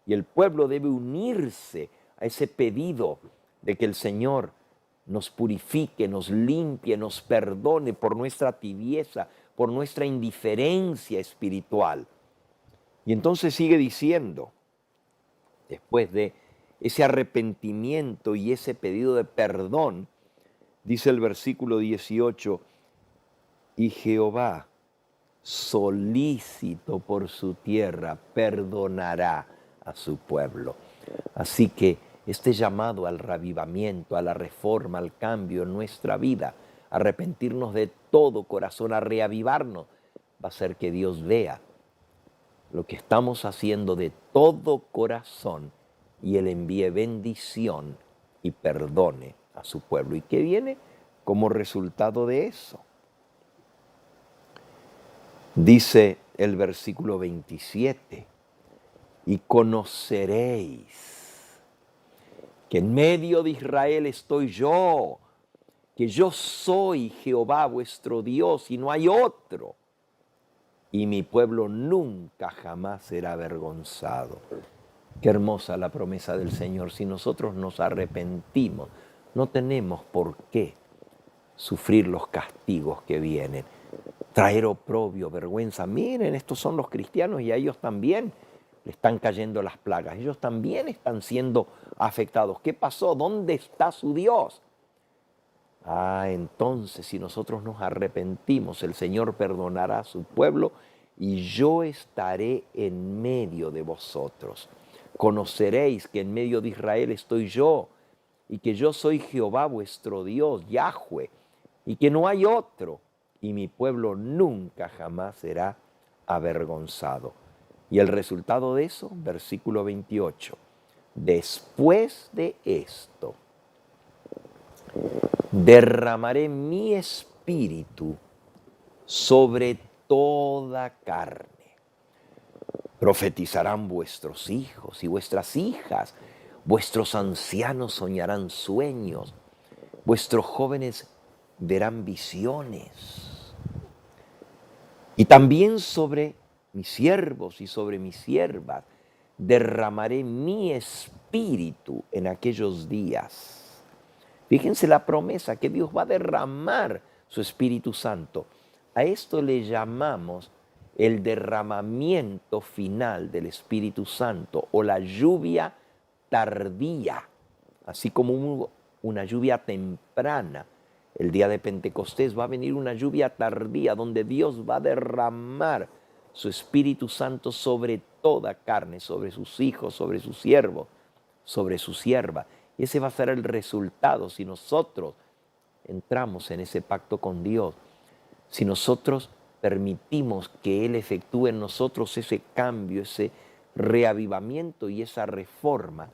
Y el pueblo debe unirse a ese pedido de que el Señor nos purifique, nos limpie, nos perdone por nuestra tibieza, por nuestra indiferencia espiritual. Y entonces sigue diciendo, después de ese arrepentimiento y ese pedido de perdón, dice el versículo 18, y Jehová, solícito por su tierra, perdonará a su pueblo. Así que este llamado al reavivamiento, a la reforma, al cambio en nuestra vida, a arrepentirnos de todo corazón, a reavivarnos, va a hacer que Dios vea lo que estamos haciendo de todo corazón y Él envíe bendición y perdone a su pueblo. ¿Y qué viene como resultado de eso? Dice el versículo 27, y conoceréis que en medio de Israel estoy yo, que yo soy Jehová vuestro Dios y no hay otro, y mi pueblo nunca jamás será avergonzado. Qué hermosa la promesa del Señor. Si nosotros nos arrepentimos, no tenemos por qué sufrir los castigos que vienen, traer oprobio, vergüenza. Miren, estos son los cristianos y a ellos también le están cayendo las plagas. Ellos también están siendo afectados. ¿Qué pasó? ¿Dónde está su Dios? Entonces, si nosotros nos arrepentimos, el Señor perdonará a su pueblo y yo estaré en medio de vosotros. Conoceréis que en medio de Israel estoy yo y que yo soy Jehová vuestro Dios, Yahweh, y que no hay otro, y mi pueblo nunca jamás será avergonzado. Y el resultado de eso, versículo 28, después de esto, derramaré mi espíritu sobre toda carne. Profetizarán vuestros hijos y vuestras hijas, vuestros ancianos soñarán sueños, vuestros jóvenes verán visiones. Y también sobre mis siervos y sobre mis siervas derramaré mi espíritu en aquellos días. Fíjense la promesa que Dios va a derramar su Espíritu Santo. A esto le llamamos el derramamiento final del Espíritu Santo o la lluvia tardía, así como una lluvia temprana. El día de Pentecostés va a venir una lluvia tardía donde Dios va a derramar su Espíritu Santo sobre toda carne, sobre sus hijos, sobre sus siervos, sobre su sierva. Y ese va a ser el resultado si nosotros entramos en ese pacto con Dios, si nosotros permitimos que Él efectúe en nosotros ese cambio, ese reavivamiento y esa reforma.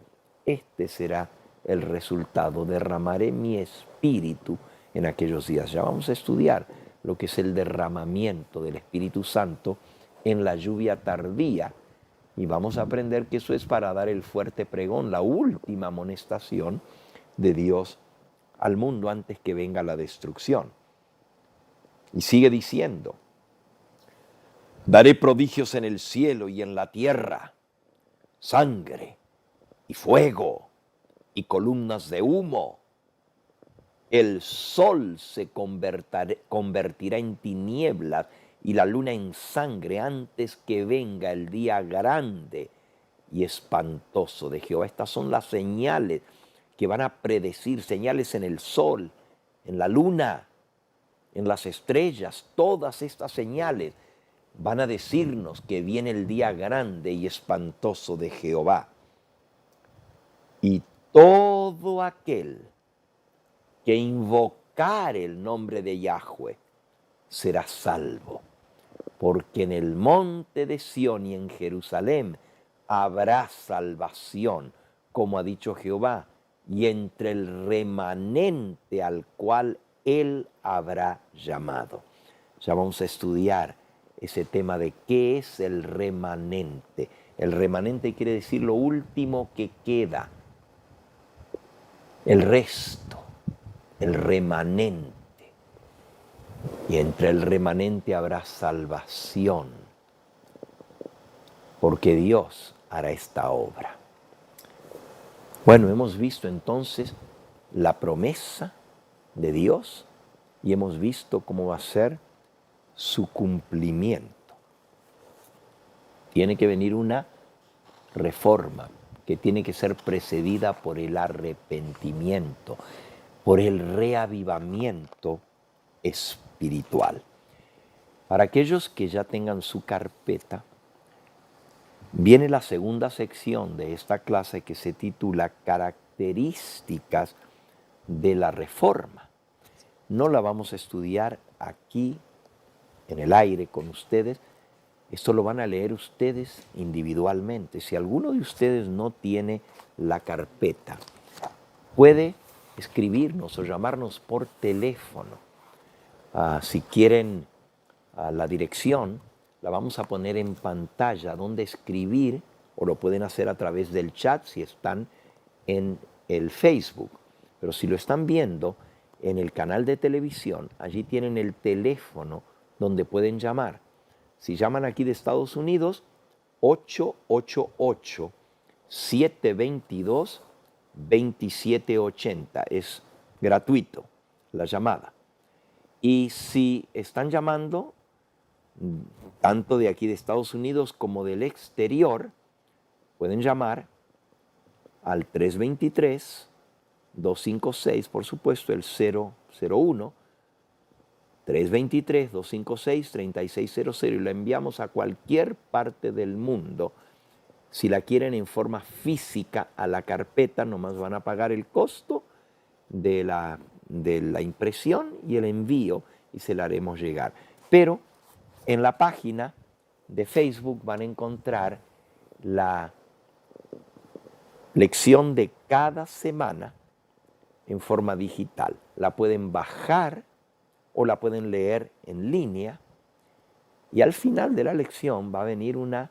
Este será el resultado. Derramaré mi espíritu en aquellos días. Ya vamos a estudiar lo que es el derramamiento del Espíritu Santo en la lluvia tardía. Y vamos a aprender que eso es para dar el fuerte pregón, la última amonestación de Dios al mundo antes que venga la destrucción. Y sigue diciendo, daré prodigios en el cielo y en la tierra, sangre y fuego, y columnas de humo. El sol se convertirá en tinieblas y la luna en sangre antes que venga el día grande y espantoso de Jehová. Estas son las señales que van a predecir, señales en el sol, en la luna, en las estrellas. Todas estas señales van a decirnos que viene el día grande y espantoso de Jehová. Y todo aquel que invocar el nombre de Yahweh será salvo, porque en el monte de Sión y en Jerusalén habrá salvación, como ha dicho Jehová, y entre el remanente al cual él habrá llamado. Ya vamos a estudiar ese tema de qué es el remanente. El remanente quiere decir lo último que queda, el resto, el remanente. Y entre el remanente habrá salvación, porque Dios hará esta obra. Bueno, hemos visto entonces la promesa de Dios y hemos visto cómo va a ser su cumplimiento. Tiene que venir una reforma que tiene que ser precedida por el arrepentimiento, por el reavivamiento espiritual. Para aquellos que ya tengan su carpeta, viene la segunda sección de esta clase que se titula Características de la Reforma. No la vamos a estudiar aquí en el aire con ustedes. Esto lo van a leer ustedes individualmente. Si alguno de ustedes no tiene la carpeta, puede escribirnos o llamarnos por teléfono. Si quieren la dirección, la vamos a poner en pantalla donde escribir, o lo pueden hacer a través del chat si están en el Facebook. Pero si lo están viendo en el canal de televisión, allí tienen el teléfono donde pueden llamar. Si llaman aquí de Estados Unidos, 888-722-2780. Es gratuito la llamada. Y si están llamando, tanto de aquí de Estados Unidos como del exterior, pueden llamar al 323-256, por supuesto, el 001, 323-256-3600 y lo enviamos a cualquier parte del mundo. Si la quieren en forma física a la carpeta, nomás van a pagar el costo de la impresión y el envío y se la haremos llegar. Pero en la página de Facebook van a encontrar la lección de cada semana en forma digital. La pueden bajar o la pueden leer en línea y al final de la lección va a venir un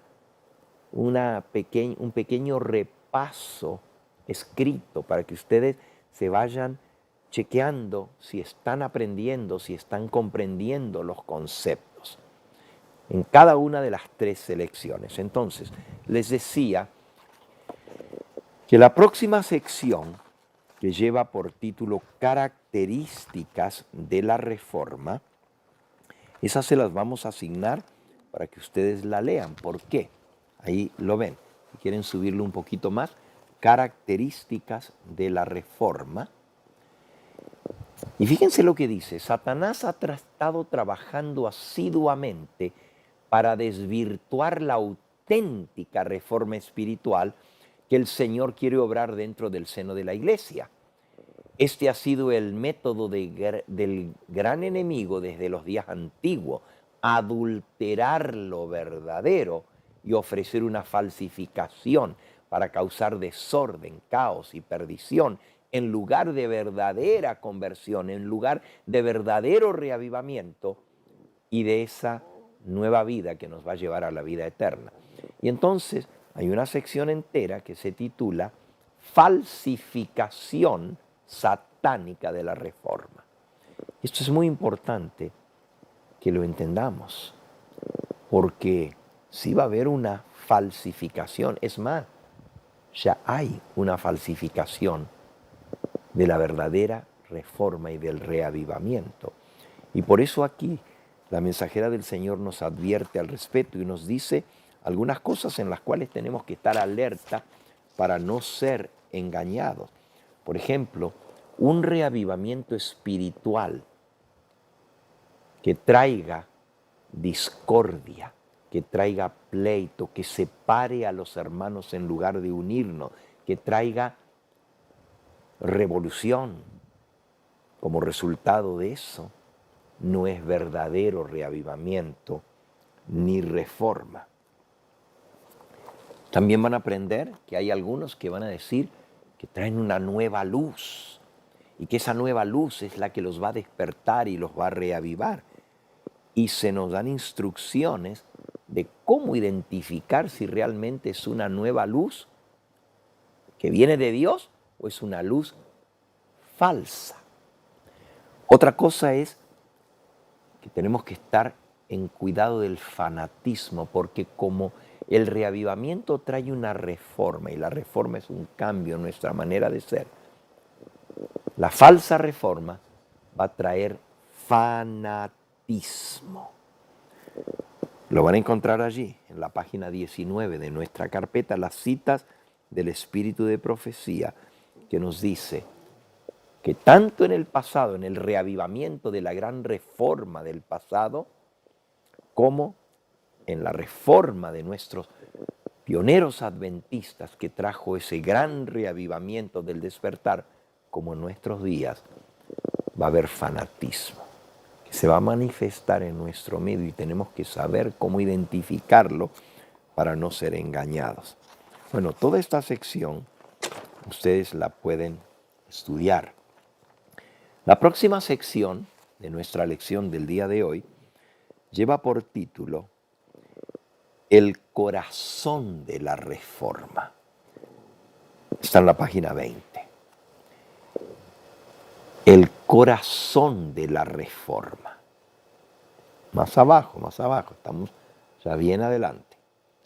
pequeño repaso escrito para que ustedes se vayan chequeando si están aprendiendo, si están comprendiendo los conceptos en cada una de las 3 selecciones. Entonces, les decía que la próxima sección, que lleva por título Características de la Reforma, esas se las vamos a asignar para que ustedes la lean. ¿Por qué? Ahí lo ven. Si quieren subirlo un poquito más, Características de la Reforma. Y fíjense lo que dice: Satanás ha estado trabajando asiduamente para desvirtuar la auténtica reforma espiritual que el Señor quiere obrar dentro del seno de la iglesia. Este ha sido el método del gran enemigo desde los días antiguos: adulterar lo verdadero y ofrecer una falsificación para causar desorden, caos y perdición, en lugar de verdadera conversión, en lugar de verdadero reavivamiento y de esa nueva vida que nos va a llevar a la vida eterna. Y entonces hay una sección entera que se titula Falsificación satánica de la reforma. Esto es muy importante que lo entendamos, porque sí va a haber una falsificación. Es más, ya hay una falsificación de la verdadera reforma y del reavivamiento. Y por eso aquí la mensajera del Señor nos advierte al respecto y nos dice algunas cosas en las cuales tenemos que estar alerta para no ser engañados. Por ejemplo, un reavivamiento espiritual que traiga discordia, que traiga pleito, que separe a los hermanos en lugar de unirnos, que traiga revolución. Como resultado de eso, no es verdadero reavivamiento ni reforma. También van a aprender que hay algunos que van a decir que traen una nueva luz y que esa nueva luz es la que los va a despertar y los va a reavivar. Y se nos dan instrucciones de cómo identificar si realmente es una nueva luz que viene de Dios o es una luz falsa. Otra cosa es que tenemos que estar en cuidado del fanatismo, porque como el reavivamiento trae una reforma, y la reforma es un cambio en nuestra manera de ser, la falsa reforma va a traer fanatismo. Lo van a encontrar allí, en la página 19 de nuestra carpeta, las citas del Espíritu de Profecía, que nos dice que tanto en el pasado, en el reavivamiento de la gran reforma del pasado, como en la reforma de nuestros pioneros adventistas que trajo ese gran reavivamiento del despertar, como en nuestros días, va a haber fanatismo, que se va a manifestar en nuestro medio y tenemos que saber cómo identificarlo para no ser engañados. Bueno, toda esta sección ustedes la pueden estudiar. La próxima sección de nuestra lección del día de hoy lleva por título El corazón de la reforma. Está en la página 20. El corazón de la reforma. Más abajo, estamos ya bien adelante.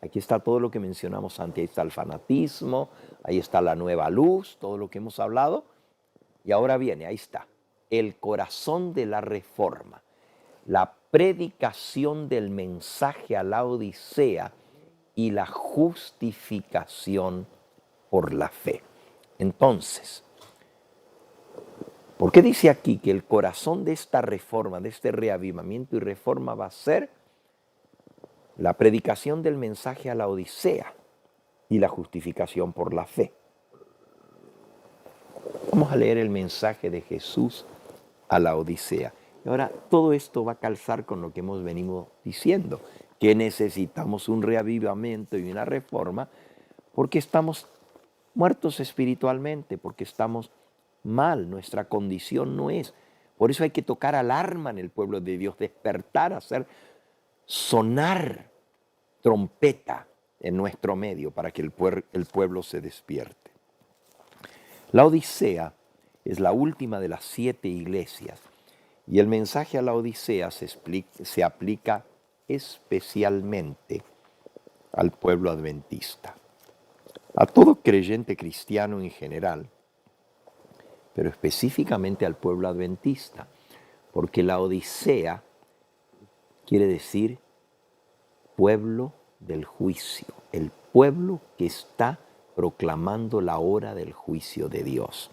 Aquí está todo lo que mencionamos antes, ahí está el fanatismo, ahí está la nueva luz, todo lo que hemos hablado. Y ahora viene, ahí está, el corazón de la reforma, la predicación del mensaje a la Odisea y la justificación por la fe. Entonces, ¿por qué dice aquí que el corazón de esta reforma, de este reavivamiento y reforma va a ser la predicación del mensaje a la Odisea y la justificación por la fe? Vamos a leer el mensaje de Jesús a la Odisea. Y ahora todo esto va a calzar con lo que hemos venido diciendo, que necesitamos un reavivamiento y una reforma porque estamos muertos espiritualmente, porque estamos mal, nuestra condición no es. Por eso hay que tocar alarma en el pueblo de Dios, despertar, hacer sonar trompeta en nuestro medio para que el pueblo se despierte. La Odisea es la última de las 7 iglesias y el mensaje a la Odisea se aplica especialmente al pueblo adventista, a todo creyente cristiano en general, pero específicamente al pueblo adventista, porque la Odisea quiere decir pueblo del juicio, el pueblo que está proclamando la hora del juicio de Dios.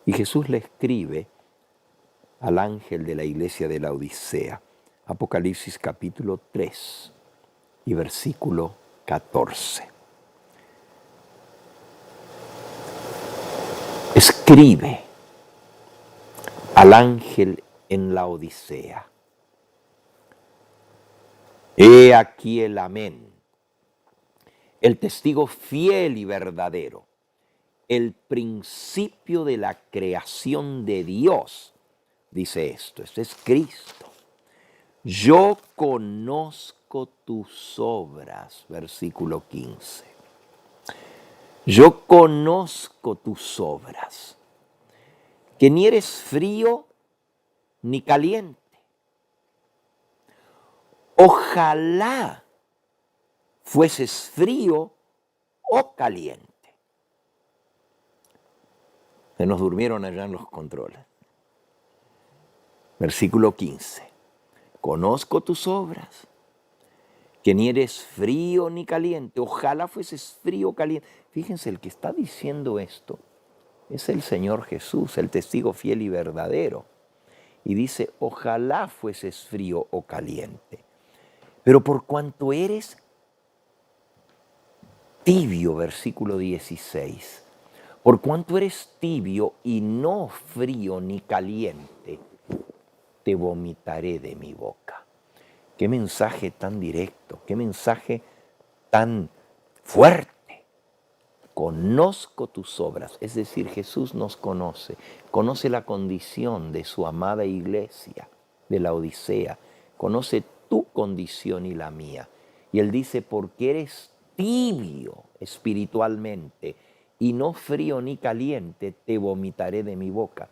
Y Jesús le escribe al ángel de la iglesia de la Odisea, Apocalipsis capítulo 3 y versículo 14. Escribe al ángel en la Odisea: he aquí el amén, el testigo fiel y verdadero, el principio de la creación de Dios. Dice esto es Cristo. Yo conozco tus obras, versículo 15. Yo conozco tus obras, que ni eres frío ni caliente. Ojalá fueses frío o caliente. Se nos durmieron allá en los controles. Versículo 15. Conozco tus obras, que ni eres frío ni caliente. Ojalá fueses frío o caliente. Fíjense, el que está diciendo esto es el Señor Jesús, el testigo fiel y verdadero. Y dice, ojalá fueses frío o caliente. Pero por cuanto eres tibio, versículo 16, por cuanto eres tibio y no frío ni caliente, te vomitaré de mi boca. Qué mensaje tan directo, qué mensaje tan fuerte. Conozco tus obras, es decir, Jesús nos conoce, conoce la condición de su amada iglesia, de la Odisea, conoce tu condición y la mía. Y Él dice, porque eres tibio espiritualmente y no frío ni caliente, te vomitaré de mi boca.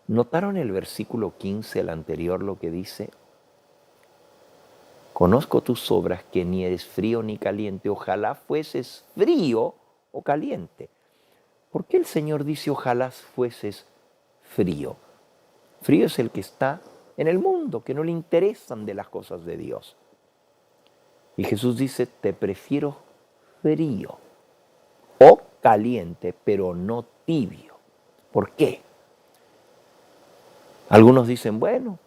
¿Notaron el versículo 15, el anterior, lo que dice? Conozco tus obras, que ni eres frío ni caliente, ojalá fueses frío o caliente. ¿Por qué el Señor dice ojalá fueses frío? Frío es el que está en el mundo, que no le interesan de las cosas de Dios. Y Jesús dice, te prefiero frío o caliente, pero no tibio. ¿Por qué? Algunos dicen, bueno,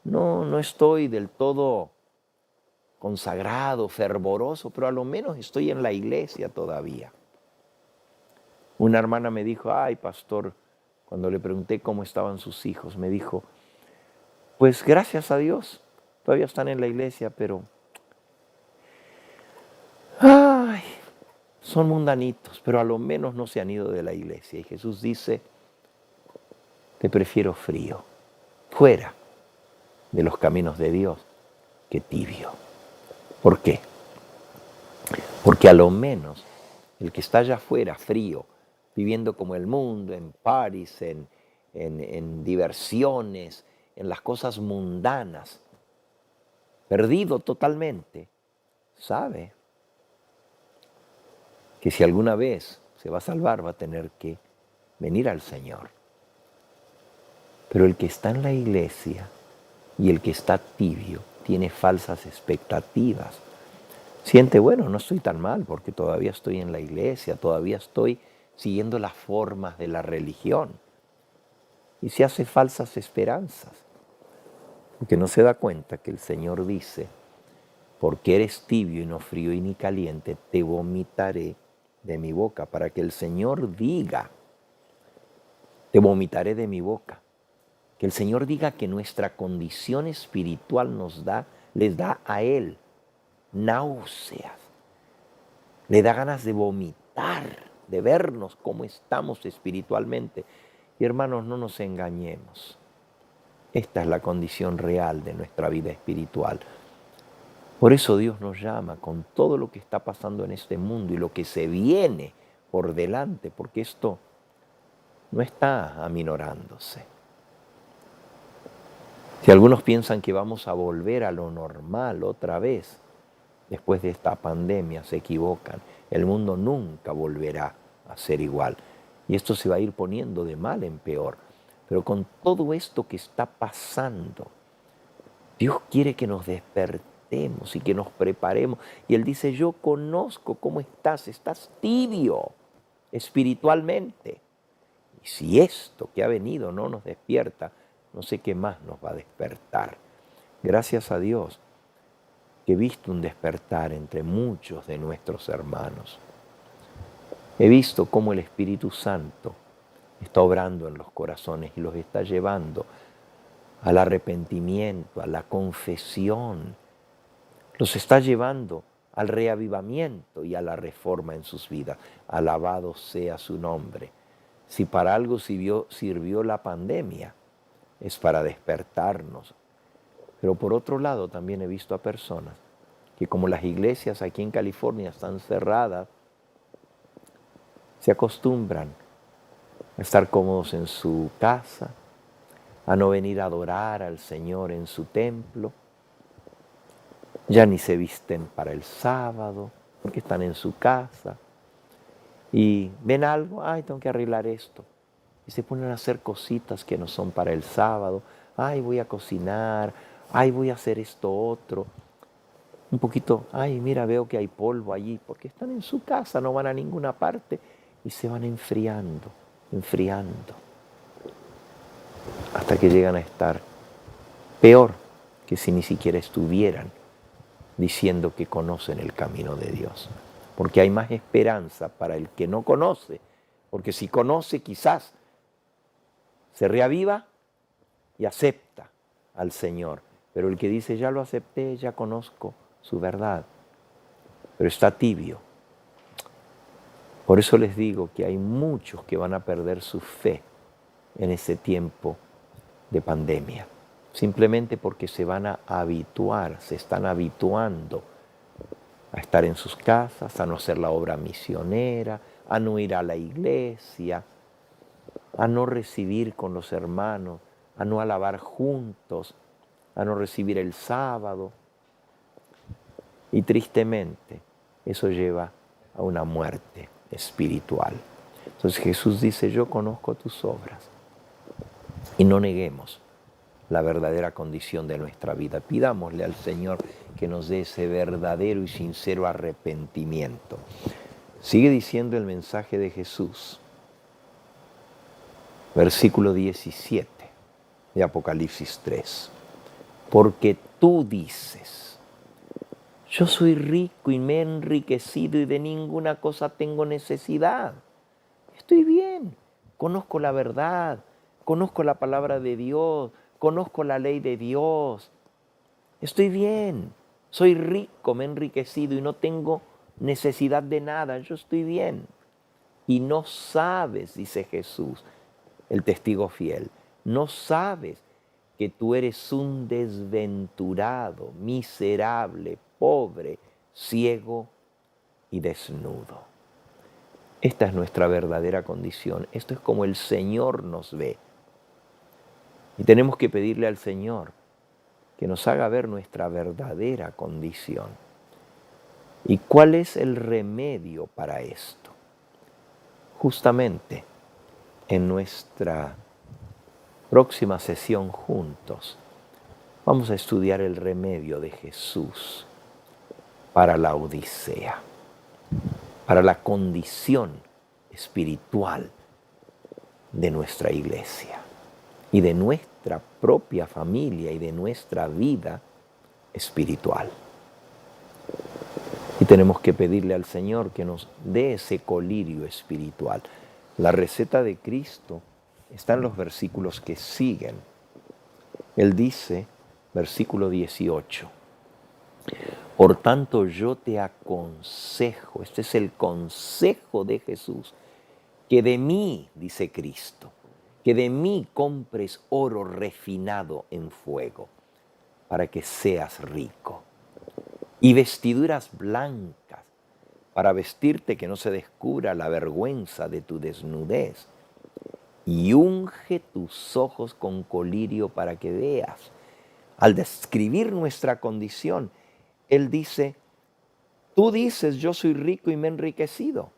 no estoy del todo consagrado, fervoroso, pero a lo menos estoy en la iglesia todavía. Una hermana me dijo, ay, pastor, cuando le pregunté cómo estaban sus hijos, me dijo, pues gracias a Dios, todavía están en la iglesia, pero ay, son mundanitos, pero a lo menos no se han ido de la iglesia. Y Jesús dice, te prefiero frío, fuera de los caminos de Dios, que tibio. ¿Por qué? Porque a lo menos el que está allá afuera, frío, viviendo como el mundo, en parties, en diversiones, en las cosas mundanas, perdido totalmente, sabe que si alguna vez se va a salvar va a tener que venir al Señor. Pero el que está en la iglesia y el que está tibio tiene falsas expectativas. Siente, bueno, no estoy tan mal porque todavía estoy en la iglesia, todavía estoy siguiendo las formas de la religión. Y se hace falsas esperanzas, porque no se da cuenta que el Señor dice, porque eres tibio y no frío y ni caliente, te vomitaré de mi boca, para que el Señor diga, te vomitaré de mi boca. Que el Señor diga que nuestra condición espiritual les da a Él náuseas, le da ganas de vomitar, de vernos cómo estamos espiritualmente. Y hermanos, no nos engañemos. Esta es la condición real de nuestra vida espiritual. Por eso Dios nos llama con todo lo que está pasando en este mundo y lo que se viene por delante, porque esto no está aminorándose. Si algunos piensan que vamos a volver a lo normal otra vez, después de esta pandemia, se equivocan. El mundo nunca volverá a ser igual. Y esto se va a ir poniendo de mal en peor. Pero con todo esto que está pasando, Dios quiere que nos despertemos y que nos preparemos. Y Él dice, yo conozco cómo estás tibio espiritualmente. Y si esto que ha venido no nos despierta, no sé qué más nos va a despertar. Gracias a Dios que he visto un despertar entre muchos de nuestros hermanos. He visto cómo el Espíritu Santo está obrando en los corazones y los está llevando al arrepentimiento, a la confesión. Los está llevando al reavivamiento y a la reforma en sus vidas. Alabado sea su nombre. Si para algo sirvió la pandemia, es para despertarnos. Pero por otro lado también he visto a personas que como las iglesias aquí en California están cerradas, se acostumbran a estar cómodos en su casa, a no venir a adorar al Señor en su templo. Ya ni se visten para el sábado porque están en su casa y ven algo, ay, tengo que arreglar esto. y se ponen a hacer cositas que no son para el sábado. Ay, voy a cocinar, ay, voy a hacer esto otro. Un poquito, ay, mira, veo que hay polvo allí, porque están en su casa, no van a ninguna parte y se van enfriando, enfriando, hasta que llegan a estar peor que si ni siquiera estuvieran diciendo que conocen el camino de Dios. Porque hay más esperanza para el que no conoce, porque si conoce quizás se reaviva y acepta al Señor. Pero el que dice, ya lo acepté, ya conozco su verdad, pero está tibio. Por eso les digo que hay muchos que van a perder su fe en ese tiempo de pandemia, simplemente porque se van a habituar, se están habituando a estar en sus casas, a no hacer la obra misionera, a no ir a la iglesia, a no recibir con los hermanos, a no alabar juntos, a no recibir el sábado. Y tristemente eso lleva a una muerte espiritual. Entonces Jesús dice, yo conozco tus obras. Y no neguemos la verdadera condición de nuestra vida. Pidámosle al Señor que nos dé ese verdadero y sincero arrepentimiento. Sigue diciendo el mensaje de Jesús, versículo 17 de Apocalipsis 3. Porque tú dices, yo soy rico y me he enriquecido y de ninguna cosa tengo necesidad. Estoy bien, conozco la verdad, conozco la palabra de Dios, conozco la ley de Dios. Estoy bien, soy rico, me he enriquecido y no tengo necesidad de nada, yo estoy bien. Y no sabes, dice Jesús, el testigo fiel, no sabes que tú eres un desventurado, miserable, pobre, ciego y desnudo. Esta es nuestra verdadera condición. Esto es como el Señor nos ve. Y tenemos que pedirle al Señor que nos haga ver nuestra verdadera condición. ¿Y cuál es el remedio para esto? Justamente en nuestra próxima sesión juntos vamos a estudiar el remedio de Jesús para la odisea, para la condición espiritual de nuestra iglesia y de nuestra propia familia y de nuestra vida espiritual. Y tenemos que pedirle al Señor que nos dé ese colirio espiritual. La receta de Cristo está en los versículos que siguen. Él dice, versículo 18, por tanto yo te aconsejo, este es el consejo de Jesús, que de mí, dice Cristo, que de mí compres oro refinado en fuego, para que seas rico, y vestiduras blancas, para vestirte que no se descubra la vergüenza de tu desnudez, y unge tus ojos con colirio para que veas. Al describir nuestra condición, Él dice, tú dices, yo soy rico y me he enriquecido,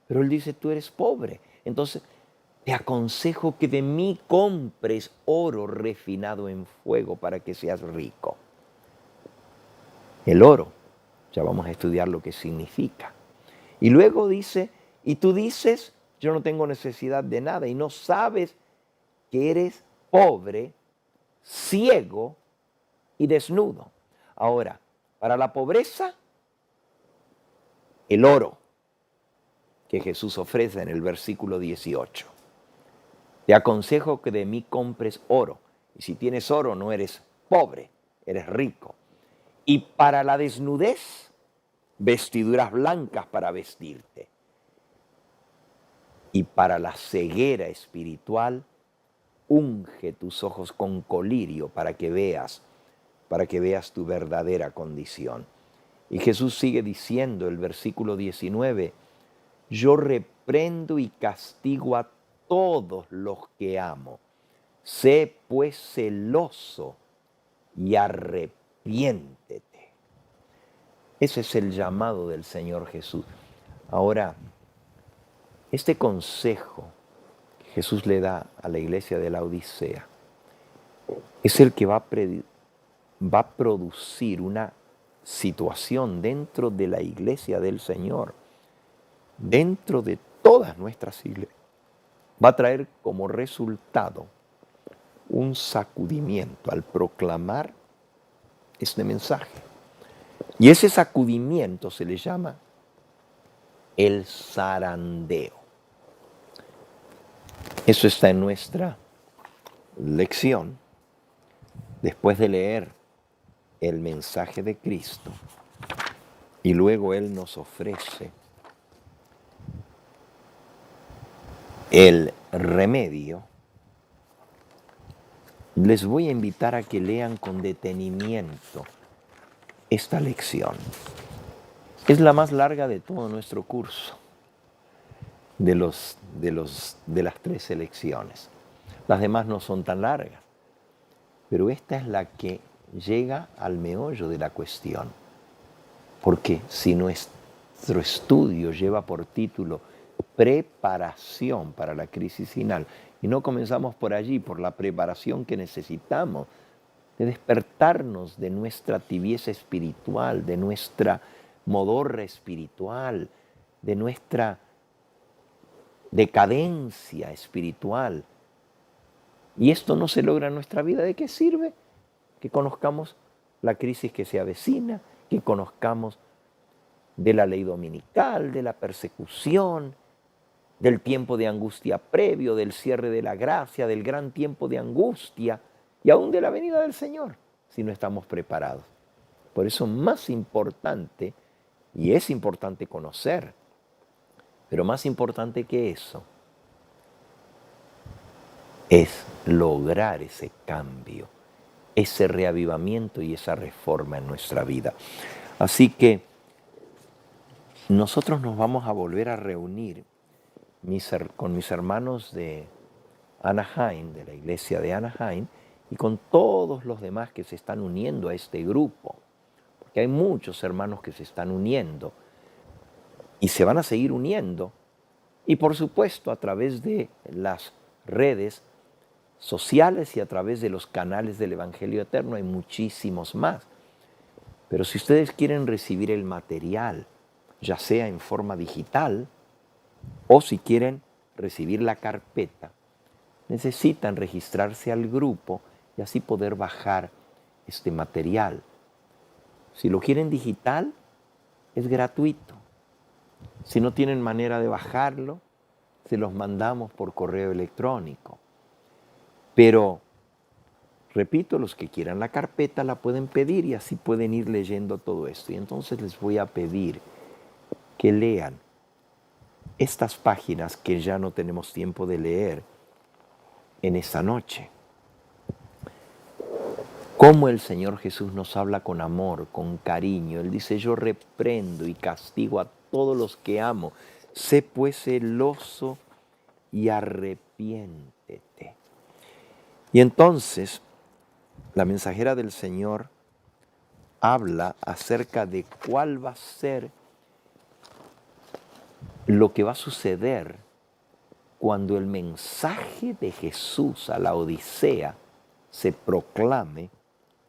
pero Él dice, tú eres pobre. Entonces, te aconsejo que de mí compres oro refinado en fuego para que seas rico. El oro, ya vamos a estudiar lo que significa. Y luego dice, y tú dices, yo no tengo necesidad de nada, y no sabes que eres pobre, ciego y desnudo. Ahora, para la pobreza, el oro que Jesús ofrece en el versículo 18. Te aconsejo que de mí compres oro. Y si tienes oro no eres pobre, eres rico. Y para la desnudez, vestiduras blancas para vestirte. Y para la ceguera espiritual, unge tus ojos con colirio para que veas tu verdadera condición. Y Jesús sigue diciendo, el versículo 19, yo reprendo y castigo a todos los que amo. Sé pues celoso y arrepiéntete. Ese es el llamado del Señor Jesús. Ahora, este consejo que Jesús le da a la iglesia de la Odisea es el que va a producir una situación dentro de la iglesia del Señor, dentro de todas nuestras iglesias. Va a traer como resultado un sacudimiento al proclamar este mensaje. Y ese sacudimiento se le llama el zarandeo. Eso está en nuestra lección. Después de leer el mensaje de Cristo y luego Él nos ofrece el remedio, les voy a invitar a que lean con detenimiento esta lección. Es la más larga de todo nuestro curso, de las 13 lecciones. Las demás no son tan largas, pero esta es la que llega al meollo de la cuestión. Porque si nuestro estudio lleva por título Preparación para la crisis final, y no comenzamos por allí, por la preparación que necesitamos de despertarnos de nuestra tibieza espiritual, de nuestra modorra espiritual, de nuestra decadencia espiritual. Y esto no se logra en nuestra vida. ¿De qué sirve? Que conozcamos la crisis que se avecina, que conozcamos de la ley dominical, de la persecución, del tiempo de angustia previo, del cierre de la gracia, del gran tiempo de angustia y aún de la venida del Señor, si no estamos preparados. Por eso más importante, y es importante conocer, pero más importante que eso, es lograr ese cambio, ese reavivamiento y esa reforma en nuestra vida. Así que nosotros nos vamos a volver a reunir con mis hermanos de Anaheim, de la iglesia de Anaheim, y con todos los demás que se están uniendo a este grupo, porque hay muchos hermanos que se están uniendo y se van a seguir uniendo, y por supuesto a través de las redes sociales y a través de los canales del Evangelio Eterno hay muchísimos más. Pero si ustedes quieren recibir el material, ya sea en forma digital, o si quieren recibir la carpeta, necesitan registrarse al grupo y así poder bajar este material. Si lo quieren digital, es gratuito. Si no tienen manera de bajarlo, se los mandamos por correo electrónico. Pero, repito, los que quieran la carpeta la pueden pedir y así pueden ir leyendo todo esto. Y entonces les voy a pedir que lean estas páginas que ya no tenemos tiempo de leer en esta noche. Cómo el Señor Jesús nos habla con amor, con cariño. Él dice, yo reprendo y castigo a todos los que amo. Sé pues celoso y arrepiéntete. Y entonces, la mensajera del Señor habla acerca de cuál va a ser lo que va a suceder cuando el mensaje de Jesús a la Odisea se proclame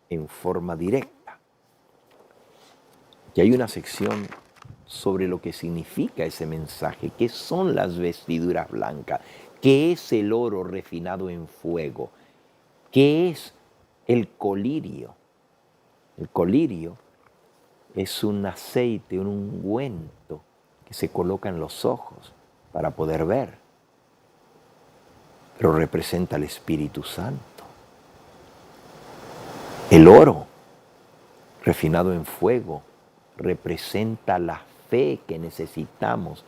en forma directa. Y hay una sección sobre lo que significa ese mensaje, qué son las vestiduras blancas, qué es el oro refinado en fuego, qué es el colirio. El colirio es un aceite, un ungüento que se coloca en los ojos para poder ver, pero representa al Espíritu Santo. El oro refinado en fuego representa la fe que necesitamos,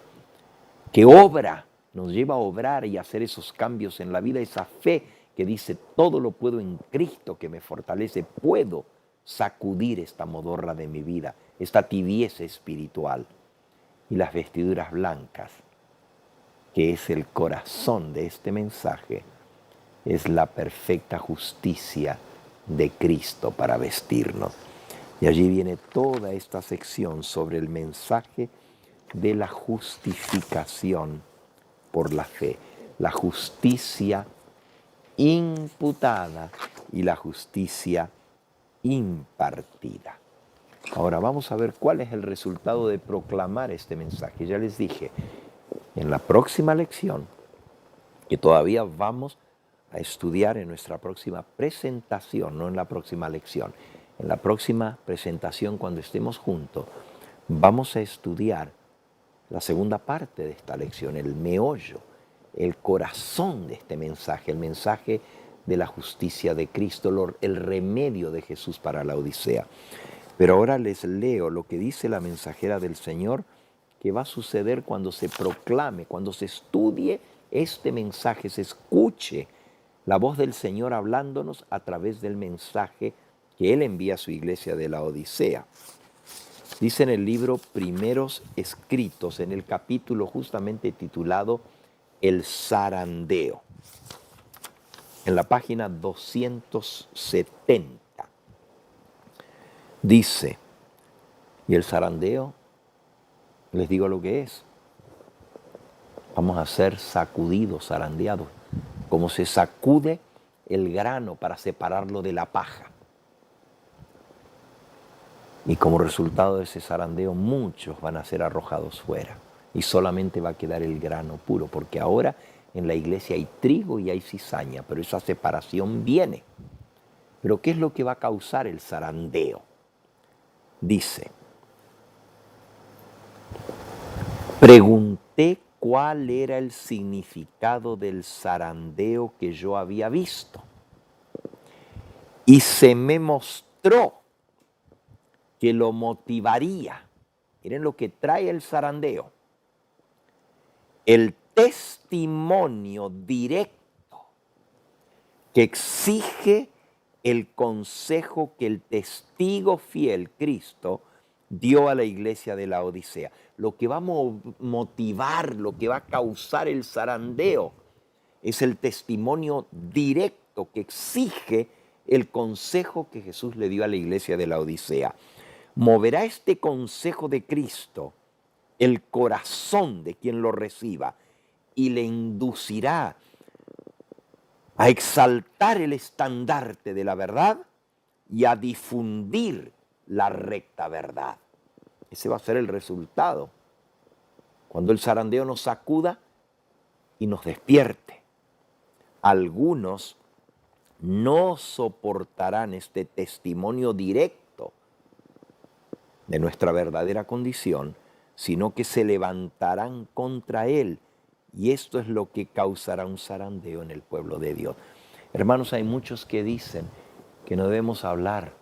que obra, nos lleva a obrar y hacer esos cambios en la vida, esa fe que dice, todo lo puedo en Cristo que me fortalece, puedo sacudir esta modorra de mi vida, esta tibieza espiritual. Y las vestiduras blancas, que es el corazón de este mensaje, es la perfecta justicia de Cristo para vestirnos. Y allí viene toda esta sección sobre el mensaje de la justificación por la fe. la justicia imputada y la justicia impartida. Ahora vamos a ver cuál es el resultado de proclamar este mensaje. Ya les dije, en la próxima lección, que todavía vamos a estudiar en nuestra próxima presentación, no en la próxima lección, en la próxima presentación cuando estemos juntos, vamos a estudiar la segunda parte de esta lección, el meollo, el corazón de este mensaje, el mensaje de la justicia de Cristo, el remedio de Jesús para la Odisea. Pero ahora les leo lo que dice la mensajera del Señor, que va a suceder cuando se proclame, cuando se estudie este mensaje, se escuche la voz del Señor hablándonos a través del mensaje que Él envía a su iglesia de la Odisea. Dice en el libro Primeros Escritos, en el capítulo justamente titulado El zarandeo, en la página 270. Dice, y el zarandeo, les digo lo que es. Vamos a ser sacudidos, zarandeados, como se sacude el grano para separarlo de la paja. Y como resultado de ese zarandeo, muchos van a ser arrojados fuera. Y solamente va a quedar el grano puro, porque ahora en la iglesia hay trigo y hay cizaña, pero esa separación viene. Pero ¿qué es lo que va a causar el zarandeo? Dice, pregunté cuál era el significado del zarandeo que yo había visto. Y se me mostró que lo motivaría. Miren lo que trae el zarandeo. El testimonio directo que exige el consejo que el testigo fiel, Cristo, dio a la iglesia de la Odisea. Lo que va a motivar, lo que va a causar el zarandeo, es el testimonio directo que exige el consejo que Jesús le dio a la iglesia de la Odisea. Moverá este consejo de Cristo el corazón de quien lo reciba y le inducirá a exaltar el estandarte de la verdad y a difundir la recta verdad. Ese va a ser el resultado. Cuando el zarandeo nos sacuda y nos despierte. Algunos no soportarán este testimonio directo de nuestra verdadera condición, sino que se levantarán contra él. Y esto es lo que causará un zarandeo en el pueblo de Dios. Hermanos, hay muchos que dicen que no debemos hablar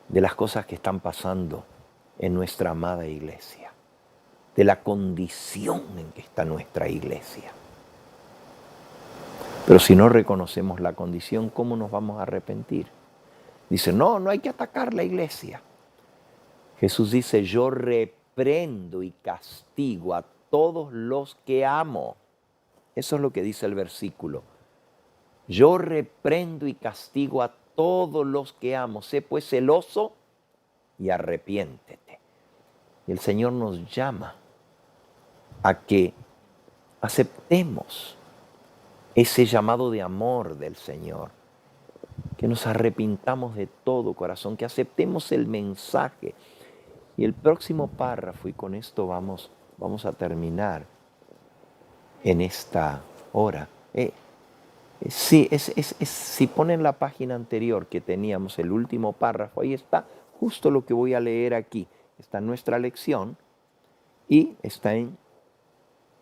de las cosas que están pasando en nuestra amada iglesia, de la condición en que está nuestra iglesia. Pero si no reconocemos la condición, ¿cómo nos vamos a arrepentir? Dice, no hay que atacar la iglesia. Jesús dice, yo reprendo y castigo a todos los que amo. Eso es lo que dice el versículo. Yo reprendo y castigo a todos los que amo. Sé pues celoso y arrepiéntete. Y el Señor nos llama a que aceptemos ese llamado de amor del Señor, que nos arrepintamos de todo corazón, que aceptemos el mensaje. Y el próximo párrafo, y con esto vamos a terminar en esta hora. Si ponen la página anterior que teníamos, el último párrafo, ahí está justo lo que voy a leer aquí. Está en nuestra lección y está en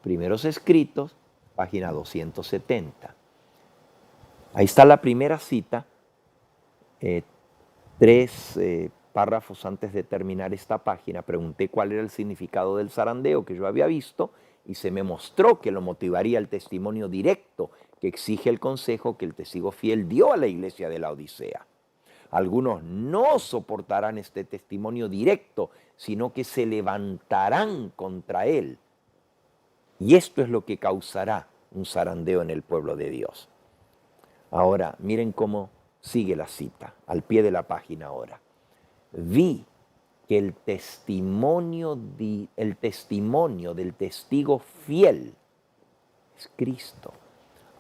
Primeros Escritos, página 270. Ahí está la primera cita, tres párrafos antes de terminar esta página. Pregunté cuál era el significado del zarandeo que yo había visto y se me mostró que lo motivaría el testimonio directo que exige el consejo que el testigo fiel dio a la iglesia de la Odisea. Algunos no soportarán este testimonio directo, sino que se levantarán contra él. Y esto es lo que causará un zarandeo en el pueblo de Dios. Ahora, miren cómo sigue la cita, al pie de la página ahora. Vi que el testimonio del testigo fiel es Cristo.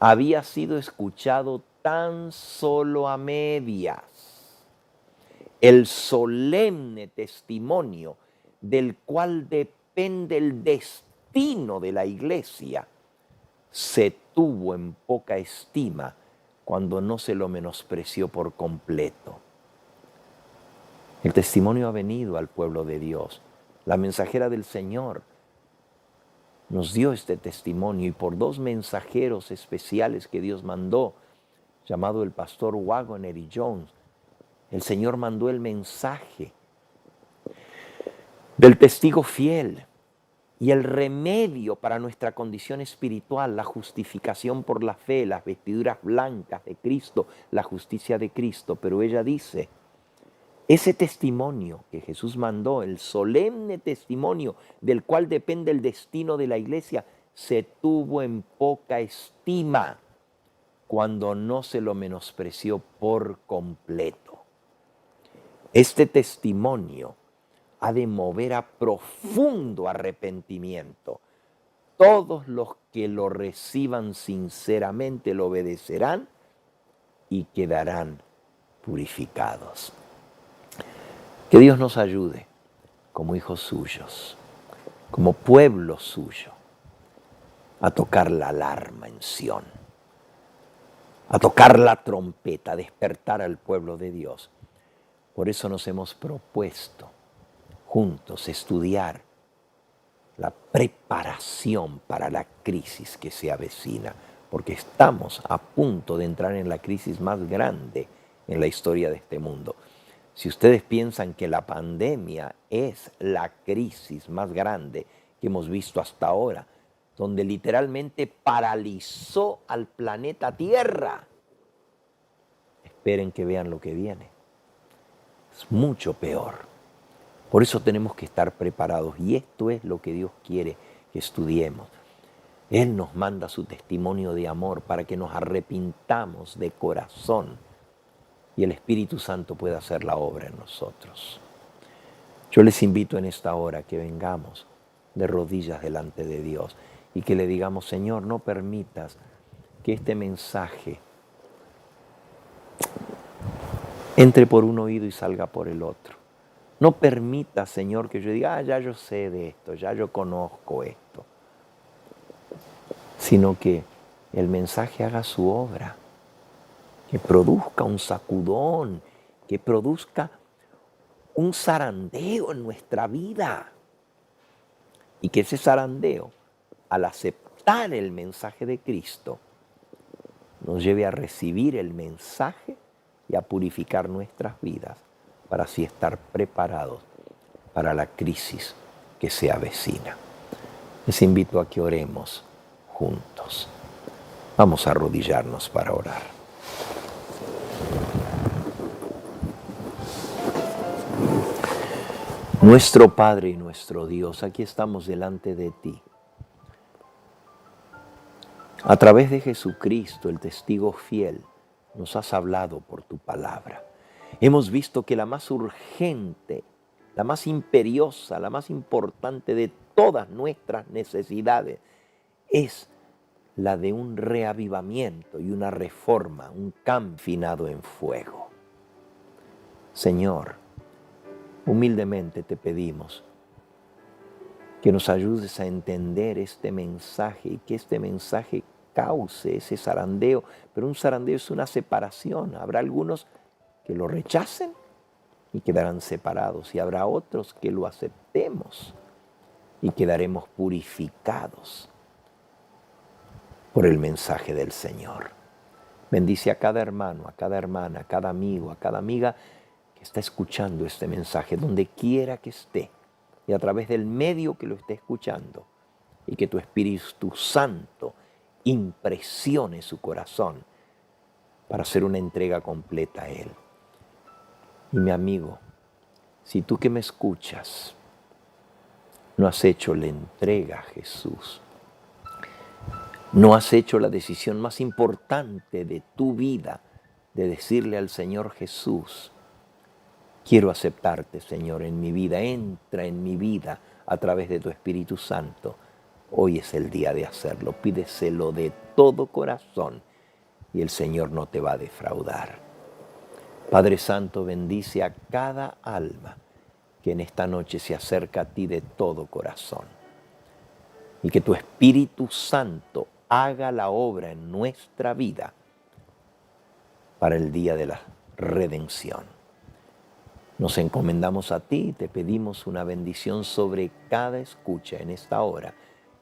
Había sido escuchado tan solo a medias. El solemne testimonio del cual depende el destino de la iglesia se tuvo en poca estima cuando no se lo menospreció por completo. El testimonio ha venido al pueblo de Dios. La mensajera del Señor nos dio este testimonio y por dos mensajeros especiales que Dios mandó, llamado el pastor Waggoner y Jones, el Señor mandó el mensaje del testigo fiel y el remedio para nuestra condición espiritual, la justificación por la fe, las vestiduras blancas de Cristo, la justicia de Cristo. Pero ella dice, ese testimonio que Jesús mandó, el solemne testimonio del cual depende el destino de la iglesia, se tuvo en poca estima cuando no se lo menospreció por completo. Este testimonio ha de mover a profundo arrepentimiento. Todos los que lo reciban sinceramente lo obedecerán y quedarán purificados. Que Dios nos ayude como hijos suyos, como pueblo suyo, a tocar la alarma en Sión, a tocar la trompeta, a despertar al pueblo de Dios. Por eso nos hemos propuesto juntos estudiar la preparación para la crisis que se avecina, porque estamos a punto de entrar en la crisis más grande en la historia de este mundo. Si ustedes piensan que la pandemia es la crisis más grande que hemos visto hasta ahora, donde literalmente paralizó al planeta Tierra, esperen que vean lo que viene. Es mucho peor. Por eso tenemos que estar preparados y esto es lo que Dios quiere que estudiemos. Él nos manda su testimonio de amor para que nos arrepintamos de corazón y el Espíritu Santo pueda hacer la obra en nosotros. Yo les invito en esta hora que vengamos de rodillas delante de Dios y que le digamos, Señor, no permitas que este mensaje entre por un oído y salga por el otro. No permita, Señor, que yo diga, ya yo sé de esto, ya yo conozco esto. Sino que el mensaje haga su obra, que produzca un sacudón, que produzca un zarandeo en nuestra vida. Y que ese zarandeo, al aceptar el mensaje de Cristo, nos lleve a recibir el mensaje y a purificar nuestras vidas para así estar preparados para la crisis que se avecina. Les invito a que oremos juntos. Vamos a arrodillarnos para orar. Nuestro Padre y nuestro Dios, aquí estamos delante de ti. A través de Jesucristo, el testigo fiel, nos has hablado por tu palabra. Hemos visto que la más urgente, la más imperiosa, la más importante de todas nuestras necesidades es la de un reavivamiento y una reforma, un cambio finado en fuego. Señor, humildemente te pedimos que nos ayudes a entender este mensaje y que este mensaje cause ese zarandeo, pero un zarandeo es una separación. Habrá algunos que lo rechacen y quedarán separados y habrá otros que lo aceptemos y quedaremos purificados por el mensaje del Señor. Bendice a cada hermano, a cada hermana, a cada amigo, a cada amiga que está escuchando este mensaje, donde quiera que esté y a través del medio que lo esté escuchando, y que tu Espíritu Santo impresione su corazón para hacer una entrega completa a Él. Y mi amigo, si tú que me escuchas no has hecho la entrega a Jesús, no has hecho la decisión más importante de tu vida de decirle al Señor Jesús, quiero aceptarte, Señor, en mi vida, entra en mi vida a través de tu Espíritu Santo. Hoy es el día de hacerlo. Pídeselo de todo corazón y el Señor no te va a defraudar. Padre Santo, bendice a cada alma que en esta noche se acerca a ti de todo corazón. Y que tu Espíritu Santo haga la obra en nuestra vida para el día de la redención. Nos encomendamos a ti y te pedimos una bendición sobre cada escucha en esta hora,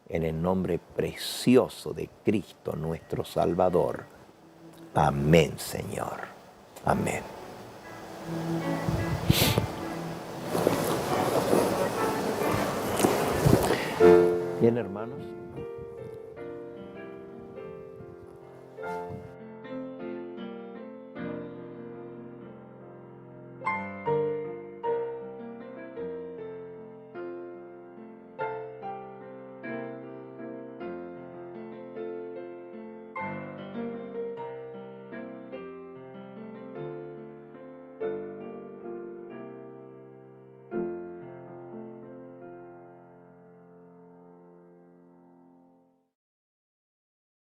en el nombre precioso de Cristo nuestro Salvador. Amén, Señor. Amén. Bien, hermanos.